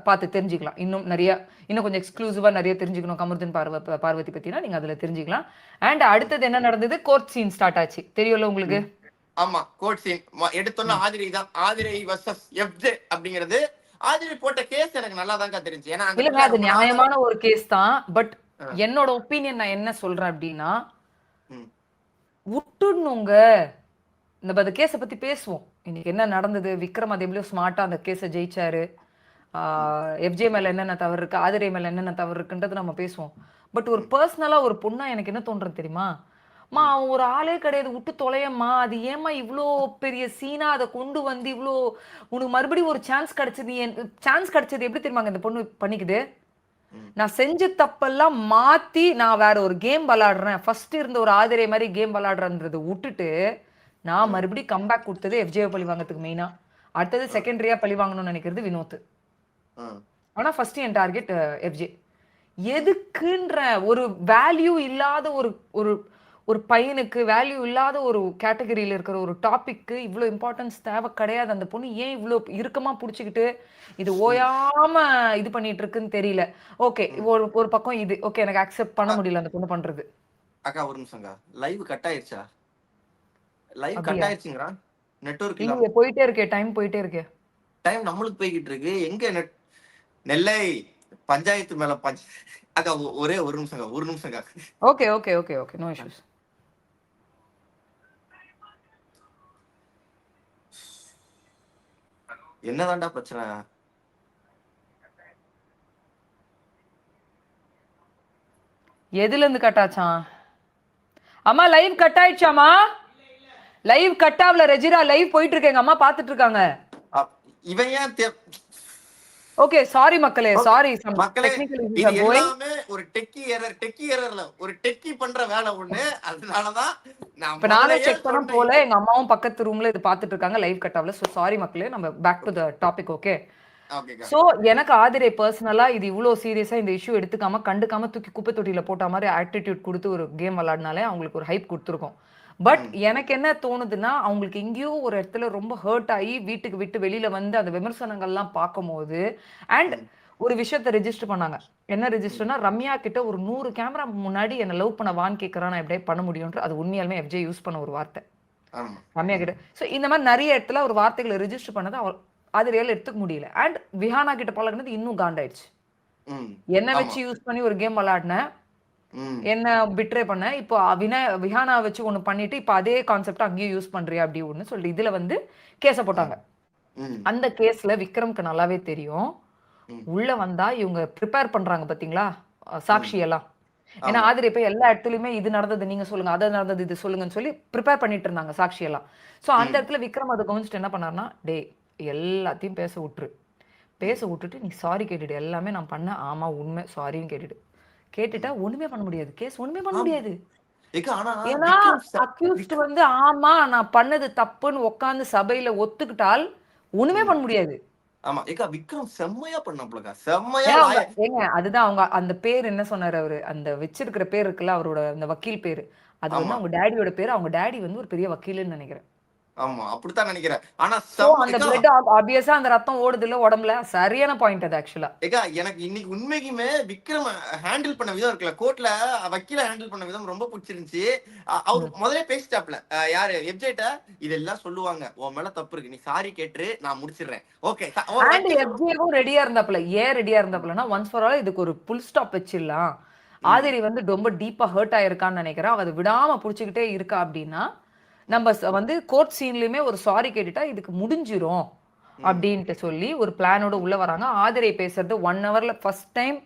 பார்த்து தெரிஞ்சுக்கலாம். இன்னும் கொஞ்சம் எக்ஸ்க்ளூசிவா நிறைய தெரிஞ்சுக்கணும் கமருதீன் பார்வதி பத்தினா நீங்க அதுல தெரிஞ்சுக்கலாம். அண்ட் ம் அடுத்தது என்ன நடந்தது? கோர்ட் சீன் ஸ்டார்ட் ஆச்சு. தெரியும்ல உங்களுக்கு? ம் ஆமா கோட் சீன் எடுத்தோன்னா ம். ஆதிரை தான். ஆதிரை வர்சஸ் எஃப்ஜே அப்படிங்கிறது ஆதிரை போட்ட கேஸ் எனக்கு நல்லா தான்க்கா தெரிஞ்சு. ஏன்னா அந்த இல்லங்க பிள்ளை அது ரொம்ப நாளா நியாயமான ஒரு கேஸ் தான். பட் ஆ, என்னோட ஒப்பீனியன் நான் என்ன சொல்றேன் அப்படின்னா ம் விட்டுடணுங்க. நம்ம அந்த கேஸை பத்தி பேசுவோம். இன்னைக்கு என்ன நடந்தது? விக்ரம் அது எவ்வளவு ஸ்மார்ட்டா அந்த கேஸை ஜெயிச்சாரு. ம் எஃப்ஜே மேல என்னென்ன தவறு இருக்கு, ஆதிரை மேல என்னென்ன தவறு இருக்குன்றது நம்ம பேசுவோம். பட் ஒரு ம் பர்சனலா ஒரு பொண்ணா எனக்கு என்ன தோன்றது தெரியுமா? ம் அவன் ஒரு ஆளே கிடையாது. விட்டு தொலையம்மா. அது ஏம்மா இவ்ளோ பெரிய சீனா அதை கொண்டு வந்து இவ்ளோ உனக்கு மறுபடியும் ஒரு சான்ஸ் கிடைச்சது. சான்ஸ் கிடைச்சது எப்படி தெரியுமாங்க இந்த பொண்ணு பண்ணிக்குது? ம் நான் செஞ்ச தப்பெல்லாம் மாத்தி நான் வேற ஒரு கேம் விளையாடுறேன். ஃபர்ஸ்ட் இருந்த ஒரு ஆதிரை மாதிரி கேம் விளையாடுறேன்றதை விட்டுட்டு நான் ம் மறுபடியும் கம்பேக் கொடுத்தது எஃப்ஜேவை பழி வாங்கறதுக்கு மெயினா. அடுத்தது ம் செகண்டரியா பழி வாங்கணும்னு நினைக்கிறது வினோத். ம் ஆனா ஃபர்ஸ்ட் என் டார்கெட் எஃப்ஜே. எதுக்குன்ற ஒரு வேல்யூ இல்லாத ஒரு ஒரு ஒரு பையனுக்கு வேல்யூ இல்லாத ஒரு கேட்டகரியில இருக்கிற ஒரு டாபிக்கு இவ்வளோ இம்பார்ட்டன்ஸ் தேவை கிடையாது. அந்த பொண்ணு ஏன் இவ்வளோ இறுக்கமா புடிச்சுக்கிட்டு இது ம் ஓயாம இது பண்ணிட்டு இருக்குன்னு தெரியல. ஓகே ம் ஒரு ஒரு பக்கம் இது ஓகே எனக்கு அக்செப்ட் பண்ண அ- முடியல அந்த பொண்ணு பண்றது. அக்கா ஒரு நிமிஷம்க்கா லைவ் கட் ஆயிருச்சா? லைவ் கட் அப்படியா? ஆயிருச்சுங்கிறா நெட்வொர்க் இல்லாம. இல்லையே போயிட்டே இருக்கே டைம் போயிட்டே இருக்கே. டைம் நம்மளுக்கு போய்கிட்டு இருக்கு. எங்க நெல்லை பஞ்சாயத்து மேல அக்கா ஒரே ஒரு நிமிஷம்க்கா ஒரு நிமிஷம்க்கா. Okay okay okay okay no issues. என்னதான்டா பிரச்சனை? எதுல இருந்து கட்டாச்சான்? அம்மா லைவ் கட் ஆயிடுச்சாமா? லைவ் கட் ஆகல ரெஜிரா, லைவ் போயிட்டு இருக்கேங்க, அம்மா பாத்துட்டு இருக்காங்க. இவன் ஏன் ஓகே சாரி மக்களே, சாரி மக்களே, டெக்னிக்கல் இது இஷ்யூஸ் ஆர் கோயிங். எல்லாமே ஒரு டெக்கி எரர்ல ஒரு டெக்கி பண்ற வேலை ஒண்ணு. அதனாலதான் நான் இப்ப நானே முதல்லயே செக் பண்ண சொன்னேன். போல, எங்க அம்மாவும் பக்கத்து ரூம்ல இது பாத்துட்டு இருக்காங்க, லைவ் கட் ஆகல. சோ சாரி மக்களே, நம்ம back to the topic. Okay, ஓகேக்கா. சோ எனக்கு ஆதிரை பர்சனலா இது இவ்வளவு சீரியஸா இந்த இஷ்யூ எடுத்துக்காம கண்டுக்காம தூக்கி குப்பை தொட்டியில போட்ட மாதிரி ஆட்டிடியூட் கொடுத்து ஒரு கேம் விளையாடினாலே அவங்களுக்கு ஒரு ஹைப் கொடுத்துருக்கோம். பட் எனக்கு என்ன தோணுதுன்னா, அவங்களுக்கு எங்கேயோ ஒரு இடத்துல ரொம்ப ஹர்ட் ஆகி வீட்டுக்கு விட்டு வெளியில வந்து அந்த விமர்சனங்கள்லாம் பார்க்கும்போது, அண்ட் ஒரு விஷயத்த ரெஜிஸ்டர் பண்ணாங்க. என்ன ரெஜிஸ்டர்னா, ரம்யா கிட்ட ஒரு 100 கேமரா முன்னாடி என்ன லவ் பண்ண வான்னு கேட்கறான், நான் எப்படியே பண்ண முடியும்ன்ற, அது உண்மையாலுமே எஃப்ஜே யூஸ் பண்ண ஒரு வார்த்தை ஆமா. ரம்யா கிட்ட. ஸோ இந்த மாதிரி நிறைய இடத்துல ஒரு வார்த்தைகளை ரெஜிஸ்டர் பண்ணதை அது ரியல் எடுத்துக்க முடியல. அண்ட் விஹானா கிட்ட பழகினது இன்னும் காண்டாயிடுச்சு. என்ன வச்சு யூஸ் பண்ணி ஒரு கேம் விளையாடினேன், என்ன பிட்ரே பண்ண, இப்போ விஹானா வச்சு ஒண்ணு பண்ணிட்டு இப்போ அதே கான்செப்ட் அங்கேயும் யூஸ் பண்றியா அப்படி ஒண்ணு சொல்லி இதுல வந்து கேஸ போட்டாங்க. அந்த கேஸ்ல விக்ரம்க்கு நல்லாவே தெரியும், உள்ள வந்தா இவங்க ப்ரிப்பேர் பண்றாங்க பாத்தீங்களா சாட்சி எல்லாம். ஏன்னா ஆதிரை போய் எல்லா இடத்துலயுமே இது நடந்தது நீங்க சொல்லுங்க, அது நடந்தது இது சொல்லுங்கன்னு சொல்லி ப்ரிப்பேர் பண்ணிட்டு இருந்தாங்க சாட்சி எல்லாம். சோ அந்த இடத்துல விக்ரம் அதை கவனிச்சுட்டு என்ன பண்ணாருன்னா, டே எல்லாத்தையும் பேச விட்டுட்டு நீ சாரி கேட்டுடு, எல்லாமே நான் பண்ண ஆமா உண்மை சாரியும் கேட்டுட்டா ஒண்ணுமே பண்ண முடியாது, கேஸ் ஒண்ணுமே பண்ண முடியாது. ஏன்னா அக்யூஸ்ட் வந்து ஆமா நான் பண்ணது தப்புன்னு உட்கார்ந்து சபையில ஒத்துக்கிட்டால் ஒண்ணுமே பண்ண முடியாது. ஆமா ஏக்கா, விக்ரம் செம்மையா பண்ணாப்லக்கா, செம்மையா. ஏங்க அதுதான் அவங்க அந்த பேர் என்ன சொன்னாரு அவரு, அந்த வச்சிருக்கிற பேர் இருக்குல்ல அவரோட அந்த வக்கீல் பேரு, அது வந்து அவங்க டேடியோட பேரு. அவங்க டேடி வந்து ஒரு பெரிய வக்கீல்னு நினைக்கிறேன். ஆமா அப்படித்தான் நினைக்கிறேன். ஆனா அந்த பிளட் ஆப்வியஸா அந்த ரத்தம் ஓடுது இல்ல உடம்புல, சரியான பாயிண்ட் அது ஆக்சுவலா. ஏக்கா எனக்கு இன்னைக்கு உண்மைக்குமே விக்ரம் ஹேண்டில் பண்ண விதம் இருக்குல்ல, கோர்ட்ல வக்கீல ஹேண்டில் பண்ண விதம் ரொம்ப பிடிச்சிருந்துச்சு. அவர் முதல்ல பேசிட்டாப்ல, யாரு எஃப்ஜேட்ட இதெல்லாம் சொல்லுவாங்க, உன் மேல தப்பு இருக்கு, நீ சாரி கேட்டு நான் முடிச்சிடுறேன். ஓகே, அண்ட் எஃப்ஜேவும் ரெடியா இருந்தாப்ல. ஏன் ரெடியா இருந்தாப்லன்னா, ஒன்ஸ் ஃபார் ஆல் இதுக்கு ஒரு புல் ஸ்டாப் வச்சிடலாம். ஆதிரி வந்து ரொம்ப டீப்பா ஹர்ட் ஆயிருக்கான்னு நினைக்கிறேன், அதை விடாம புடிச்சுக்கிட்டே இருக்கா அப்படின்னா நம்ம வந்து கோர்ட் சீன்லயுமே ஒரு சாரி கேட்டுட்டா இதுக்கு முடிஞ்சிரும் அப்படின்ட்டு சொல்லி ஒரு பிளானோட உள்ள வராங்க. ஆதிரை பேசுறது 1 ஹவர்ல ஃபர்ஸ்ட் டைம்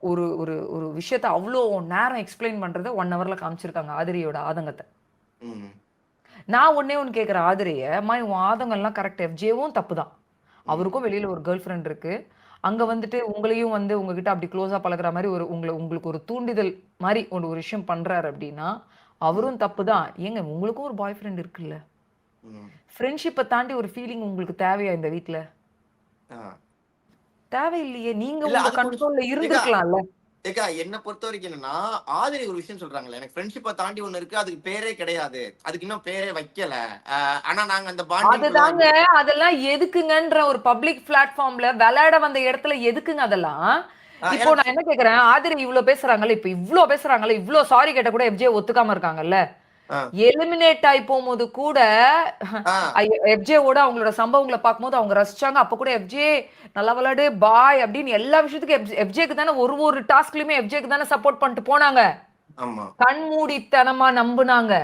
ஒரு ஒரு ஒரு விஷயத்த அவ்வளோ நேரம் எக்ஸ்பிளைன் பண்றதை 1 ஹவர்ல காமிச்சிருக்காங்க ஆதிரியோட ஆதங்கத்தை. நான் ஒன்னே ஒன்று கேட்குறேன் ஆதிரைய, உன் ஆதங்கம்லாம் கரெக்ட், எஃப்ஜேவும் தப்பு தான், அவருக்கும் வெளியில ஒரு கேர்ள் ஃப்ரெண்ட் இருக்கு, அங்க வந்துட்டு உங்களையும் வந்து உங்ககிட்ட அப்படி க்ளோஸா பழகுற மாதிரி ஒரு உங்களுக்கு ஒரு தூண்டிதல் மாதிரி ஒரு விஷயம் பண்றாரு அப்படின்னா அவரும் தப்பு தான். ஏங்க உங்களுக்கும் ஒரு பாய் ஃப்ரெண்ட் இருக்குல்ல, ஃப்ரெண்ட்ஷிப்பை தாண்டி ஒரு ஃபீலிங் உங்களுக்கு தேவையா இந்த வீட்ல? தேவையில்லையே, நீங்க உங்க கண்ட்ரோல்ல இருந்திருக்கலாம்ல. ஏக்கா என்ன பொறுத்த வரைக்கும் என்னன்னா, ஆதிரி ஒரு விஷயம் சொல்றாங்கல்ல, எனக்கு ஃப்ரெண்ட்ஷிப்பை தாண்டி ஒண்ணு இருக்கு, அதுக்கு பேரே கிடையாது, அதுக்கு இன்னும் பேரே வைக்கல, ஆனா நாங்க அந்த பாண்டிங் அதுதாங்க, அதெல்லாம் எதுக்குங்கன்ற ஒரு பப்ளிக் பிளாட்ஃபார்ம்ல விளையாட வந்த இடத்துல எதுக்குங்க அதெல்லாம்? இப்போ நான் என்ன கேக்குறேன், ஆதிரி இவ்வளவு பேசுறாங்கல்ல, இப்ப இவ்வளவு பேசுறாங்கல்ல, இவ்வளவு சாரி கேட்ட கூட எஃப்ஜே ஒத்துக்காம இருக்காங்கல்ல, எலிமினேட் ஆகி போகும்போது கூட எஃப்ஜேவோட அவங்களோட சம்பவங்களை பார்க்கும்போது அவங்க ரசிச்சாங்க. அப்ப கூட எஃப்ஜே நல்லா விளையாடு பாய் அப்படின்னு எல்லா விஷயத்துக்கும் எஃப்ஜேக்கு தானே ஒரு டாஸ்க்லயுமே எஃப்ஜேக்கு தானே சப்போர்ட் பண்ணிட்டு போனாங்க, கண்மூடித்தனமா நம்புனாங்க.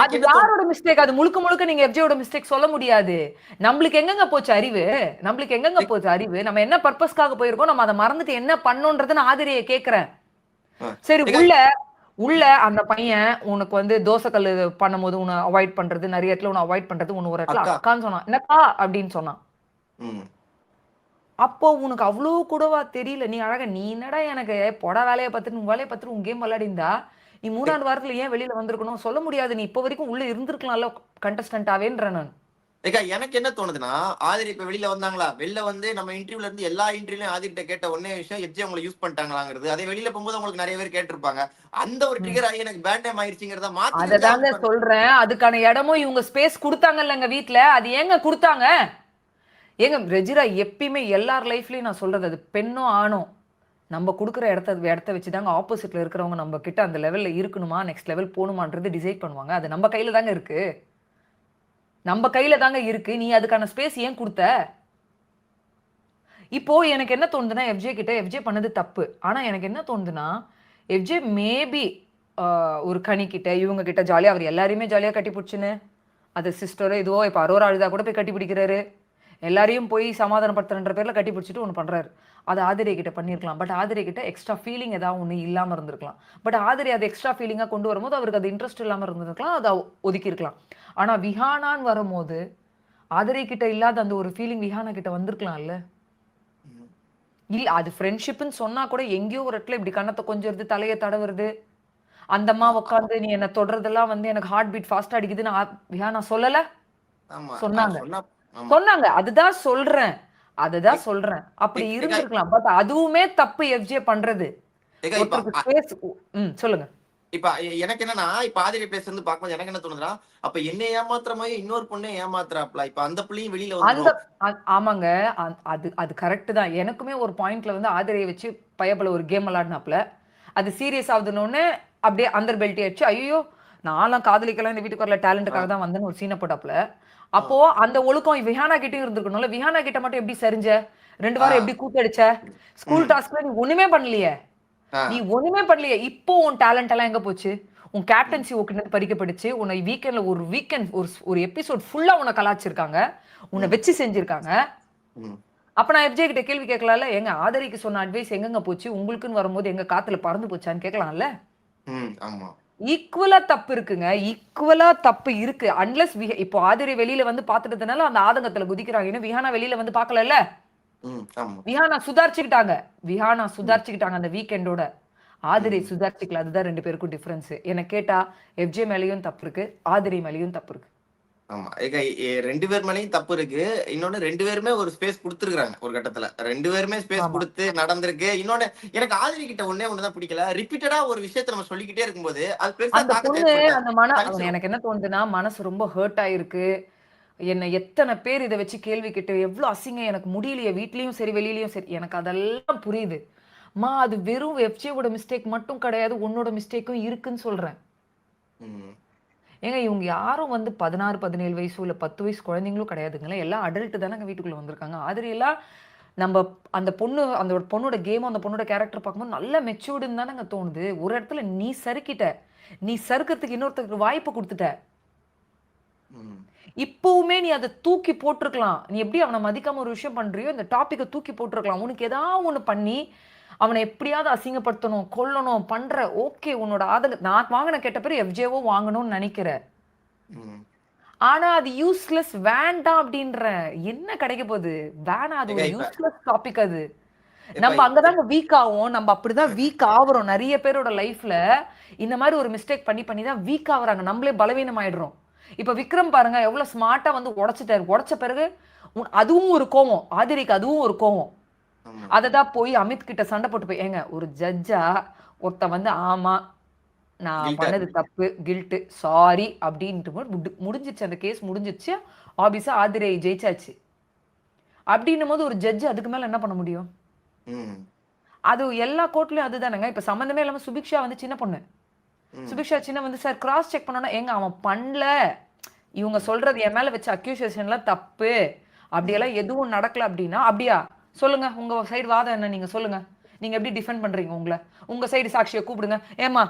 அது யாரோட மிஸ்டேக்? அது முழுக்க நீங்க எஃப்ஜேவோட மிஸ்டேக் சொல்ல முடியாது. நம்மளுக்கு எங்கங்க போச்சு அறிவு, நம்ம என்ன பர்பஸ்க்காக போயிருக்கோம், நம்ம அதை மறந்துட்டு என்ன பண்ணோன்றத நான் ஆதிரியை கேக்குறேன். சரி, உள்ள அந்த பையன் உனக்கு வந்து தோசை கல்லு பண்ணும்போது உன்னை அவாய்ட் பண்றது, நிறைய இடத்துல உன்னை அவாய்ட் பண்றது, உன்னை ஒரு இடத்துல அக்கான்னு சொன்னான், என்னக்கா அப்படின்னு சொன்னான். அப்போ உனக்கு அவ்வளவு கூடவா தெரியல? நீ அழகா நீ என்னடா எனக்கு பொட வேலையை பார்த்துட்டு உன் வேலையை பார்த்துட்டு உன் கேம் விளையாடிந்தா நீ 3ஆவது வாரத்துல ஏன் வெளியில வந்திருக்கணும் சொல்ல முடியாது, நீ இப்ப வரைக்கும் உள்ள இருந்திருக்கலாம்ல கண்டஸ்டன்டாவேன்ற. நான் எனக்கு என்ன தோணுதுன்னா, ஆதிரி இப்ப வெளியில வந்தாங்களா, வெளில வந்து நம்ம இன்டர்வியூல இருந்து எல்லா இன்டர்வியூலயும் ஆதிரிட்ட கேட்ட ஒன்னே விஷயம், எஃப்ஜே உங்களை யூஸ் பண்ணிட்டாங்களாங்கிறது. அதே வெளியில போகும்போது உங்களுக்கு நிறைய பேர் கேட்டிருப்பாங்க, அந்த ஒரு ட்ரிகர் ஆகி எனக்கு பேட் டைம் ஆயிருச்சுங்கிறத மாத்தி. அததாங்க சொல்றேன், அதுக்கான இடமும் இவங்க ஸ்பேஸ் கொடுத்தாங்கல்ல எங்க வீட்டுல, அது ஏங்க கொடுத்தாங்க? ஏங்க ரெஜிரா எப்பயுமே எல்லார் லைஃப்லயும் நான் சொல்றது, அது பெண்ணோ ஆணோ, நம்ம கொடுக்குற இடத்த வச்சுதாங்க ஆப்போசிட்ல இருக்கிறவங்க நம்ம கிட்ட அந்த லெவல்ல இருக்கணுமா நெக்ஸ்ட் லெவல் போகணுமான்றது டிசைட் பண்ணுவாங்க. அது நம்ம கையில தாங்க இருக்கு, நீ அதுக்கான ஸ்பேஸ் ஏன் கொடுத்த? இப்போ எனக்கு என்ன தோணுதுன்னா, எஃப்ஜே பண்ணது தப்பு. ஆனா எனக்கு என்ன தோணுதுன்னா, எஃப்ஜே மேபி ஒரு கனி கிட்ட இவங்க கிட்ட ஜாலியா, அவர் எல்லாரையுமே ஜாலியா கட்டி பிடிச்சுன்னு, அது சிஸ்டரோ இதுவோ, இப்ப அரோரா அழுதா கூட போய் கட்டி பிடிக்கிறாரு, எல்லாரையும் போய் சமாதானப்படுத்துறன்ற பேர்ல கட்டி பிடிச்சிட்டு ஒன்று பண்றாரு. அது ஆதிரை கிட்ட பண்ணியிருக்கலாம். பட் ஆதிரை கிட்ட எக்ஸ்ட்ரா ஃபீலிங் ஏதாவது ஒன்று இல்லாம இருந்திருக்கலாம். பட் ஆதிரை அது எக்ஸ்ட்ரா ஃபீலிங்கா கொண்டு வரும்போது அவருக்கு அது இன்ட்ரெஸ்ட் இல்லாம இருந்திருக்கலாம். அதை ஒதுக்கி இருக்கலாம். ஆனா விஹானான்னு வரும்போது ஆதிரை கிட்ட இல்லாத அந்த ஒரு ஃபீலிங் விஹானா கிட்ட வந்திருக்கலாம்ல. இல்ல அது ஃப்ரெண்ட்ஷிப்னு சொன்னா கூட எங்கேயோ ஒரு இடத்துல இப்படி கண்ணத்தை கொஞ்சிருது, தலையை தடவுறது, அந்த அம்மா உட்காந்து நீ என்ன தொடுறதெல்லாம் வந்து எனக்கு ஹார்ட் பீட் ஃபாஸ்டா அடிக்குதுன்னு விஹானா சொல்லல. ஆமா சொன்னாங்க சொன்னா. ஆமா சொன்னாங்க அதுதான் சொல்றேன். அதுதான் ஏ- சொல்றேன். அப்படி ஏ- ஏக்கா இருந்திருக்கலாம். பட் அதுவுமே தப்பு எஃப்ஜே பண்றது. ஏக்கா இப்ப ஒருத்தருக்கு ஸ்பேஸ். சொல்லுங்க. இப்ப எனக்கு என்னன்னா, இப்ப ஆதிரை பேசுறது பார்க்கும்போது எனக்கு என்ன தோணுதுன்னா, அப்ப என்னை ஏமாத்துற மாதிரி இன்னொரு பொண்ணை ஏமாத்துறாப்ல. இப்ப அந்த புள்ளையும் வெளியில அந்த வந்துரும். ஆமாங்க. அது அது கரெக்ட் தான். எனக்குமே ஒரு பாயிண்ட்ல வந்து ஆதிரையை வச்சு பயபல ஒரு கேம் விளையாடினாப்ல. அது சீரியஸ் ஆகுதுன்னு அப்படியே அந்தர் பெல்ட்டி ஆயிடுச்சு. ஐயோ நான்லாம் காதலிக்கலாம் இந்த வீட்டுக்கு வரல, ஆ, டேலண்ட்டுக்காக தான் வந்தேன்னு ஒரு சீனை போட்டாப்ல. ஆ, அப்போ அந்த ஒழுக்கம் விஹானா கிட்டயும் இருந்திருக்கணும்ல. விஹானா கிட்ட மட்டும் எப்படி சரிஞ்ச? 2 ஆ, வாரம் எப்படி கூத்தடிச்ச? ஸ்கூல் ம், டாஸ்க்ல நீ ஒண்ணுமே பண்ணலையே. ஆ, நீ ஒண்ணுமே பண்ணலையே. இப்போ உன் டேலண்ட் எல்லாம் எங்க போச்சு? உன் ம், கேப்டன்சி உனக்கு பறிக்கப்பட்டுச்சு. உன்னை வீக்கெண்ட்ல ஒரு வீக்கெண்ட் ஒரு எபிசோட் ஃபுல்லா உன்னை கலாச்சிருக்காங்க. உன்னை ம், வச்சு செஞ்சிருக்காங்க. ம், அப்ப நான் எஃப்ஜே கிட்ட கேள்வி கேட்கலாம்ல. எங்க ஆதரிக்கு சொன்ன அட்வைஸ் எங்கங்க போச்சு? உங்களுக்குன்னு வரும்போது எங்க காத்துல பறந்து போச்சான்னு கேட்கலாம்ல. ஆமா. ஈக்குவலா தப்பு இருக்குங்க. ஈக்குவலா தப்பு இருக்கு. அன்லெஸ் இப்போ ஆதிரை வெளியில வந்து பாத்துட்டதுனால அந்த ஆதங்கத்துல குதிக்கிறாங்க. இன்னும் விஹானா வெளியில வந்து பாக்கலல்ல. ஆமா. விஹானா சுதாரிச்சுக்கிட்டாங்க. விஹானா சுதாரிச்சுக்கிட்டாங்க அந்த வீக்கெண்டோட. ஆதிரை ம். சுதாரிச்சுக்கல. அதுதான் 2 பேருக்கும் டிஃபரன்ஸ். என்ன கேட்டா எஃப்ஜே மேலயும் தப்பு இருக்கு. ஆதிரை மேலயும் தப்பு இருக்கு. ஆமா. ஏங்க 2 பேர் மேலயும் தப்பு இருக்கு. இன்னொன்னு 2 பேருமே ஒரு ஸ்பேஸ் குடுத்துருக்காங்க ஒரு கட்டத்துல. 2 பேருமே ஸ்பேஸ் ஆமா. குடுத்து நடந்திருக்கு. இன்னொன்னு எனக்கு ஆதிரி கிட்ட ஒண்ணே ஒண்ணு தான் பிடிக்கல. ரிப்பீட்டடா ஒரு விஷயத்த நம்ம சொல்லிக்கிட்டே இருக்கும்போது, அது பெருசா அந்த தாக்கத்த பொண்ணு ஏற்படுத்தாது. அந்த சலிச்சிரும். எனக்கு என்ன தோணுதுன்னா, மனசு ரொம்ப ஹர்ட் ஆயிருக்கு. என்ன எத்தன பேர் இத வச்சு கேள்வி கேட்டு எவ்ளோ அசிங்கம் எனக்கு முடியலையே. வீட்லயும் சரி, வெளியிலயும் சரி. எனக்கு அதெல்லாம் புரியுது. அது வெறும் எஃப்ஜேவோட மிஸ்டேக் மட்டும் கிடையாது. உன்னோட மிஸ்டேக்கும் இருக்குன்னு சொல்றேன். ம். ஏங்க இவங்க யாரும் வந்து 16, 17 வயசோ இல்ல 10 வயசு குழந்தைங்களும் கிடையாதுங்களே. எல்லாம் அடல்ட் தானங்க வீட்டுக்குள்ள வந்திருக்காங்க. ஆதிரியெல்லாம் நம்ப அந்த அந்த ஒரு பொண்ணோட கேமும், அந்த பொண்ணோட கேரக்டர் பார்க்கும்போது நல்ல மெச்சூர்டுன்னு தானங்க தோணுது. ஒரு இடத்துல நீ சறுக்கிட்ட. நீ சறுக்கிறதுக்கு இன்னொருத்தருக்கு வாய்ப்பு குடுத்துட்ட. ம். இப்பவுமே நீ அத தூக்கி போட்டுருக்கலாம். நீ எப்படி அவன மதிக்காம ஒரு விஷயம் பண்றியோ, இந்த டாபிக்க தூக்கி போட்டுருக்கலாம். உனக்கு ஏதாவது ஒண்ணு பண்ணி, அவன எப்படியாவது அசிங்கப்படுத்தணும், கொல்லணும், பண்ற. ஓகே உன்னோட நான் வாங்குன கெட்ட பேரு எஃப்ஜேவோ வாங்கணும்னு நெனைக்கிற. ம். ஆனா அது யூஸ்லெஸ் வேண்டாம் அப்படின்றேன். என்ன கிடைக்க போகுது? வேணாம். அது ஏங்க ஒரு இப்ப யூஸ்லெஸ் டாபிக் அது. இப்ப நம்ம அங்கதாங்க வீக் ஆவோம். நம்ம அப்படிதான் வீக் ஆவுறோம். நெறைய பேரோட லைஃப்ல இந்த மாரி ஒரு மிஸ்டேக் பண்ணி பண்ணி தான் வீக் ஆவுறாங்க. நம்மளே பலவீனம் ஆயிடுறோம். இப்ப விக்ரம் பாருங்க எவ்வளவு ஸ்மார்ட்டா வந்து உடைச்சுட்டாரு. உடைச்ச பிறகு அதுவும் ஒரு கோவம். ஆதிரிக்கு அதுவும் ஒரு கோவம். ஆமா. அததான் போய் அமித் கிட்ட சண்டை போட்டு போய் ஏங்க ஒரு ஜட்ஜா ஒருத்தன் வந்து ஆமா நான் கில்ட்டா பண்ணது இருக்கு. தப்பு கில்ட்டு சாரி அப்படின்ட்டு முடிஞ்சிருச்சு. அந்த கேஸ் முடிஞ்சிருச்சு. ஆபீஸா ஆதிரை ஜெயிச்சாச்சு. அப்படின்னும் போது ஒரு ஜட்ஜ் அதுக்கு மேல என்ன பண்ண முடியும்? ம். அது எல்லா கோர்ட்லயும் அதுதானங்க. இப்ப சம்பந்தமே இல்லாம சுபிக்ஷா வந்து சின்ன பொண்ணு. ம். சுபிக்ஷா சின்ன வந்து சார் கிராஸ் செக் பண்ணோம்னா எங்க அவன் பண்ணல. இவங்க ம். சொல்றது என் மேல வச்ச அக்யூசேஷன்லாம் தப்பு. ம். அப்படியெல்லாம் எதுவும் நடக்கல அப்படின்னா அப்படியா? சொல்லுங்க. உங்க சைடு வாதம் என்ன? நீங்க சொல்லுங்க. நீங்க எப்படி டிஃபெண்ட் பண்றீங்க உங்கள? உங்க சைடு சாட்சிய கூப்பிடுங்க. ஏம்மா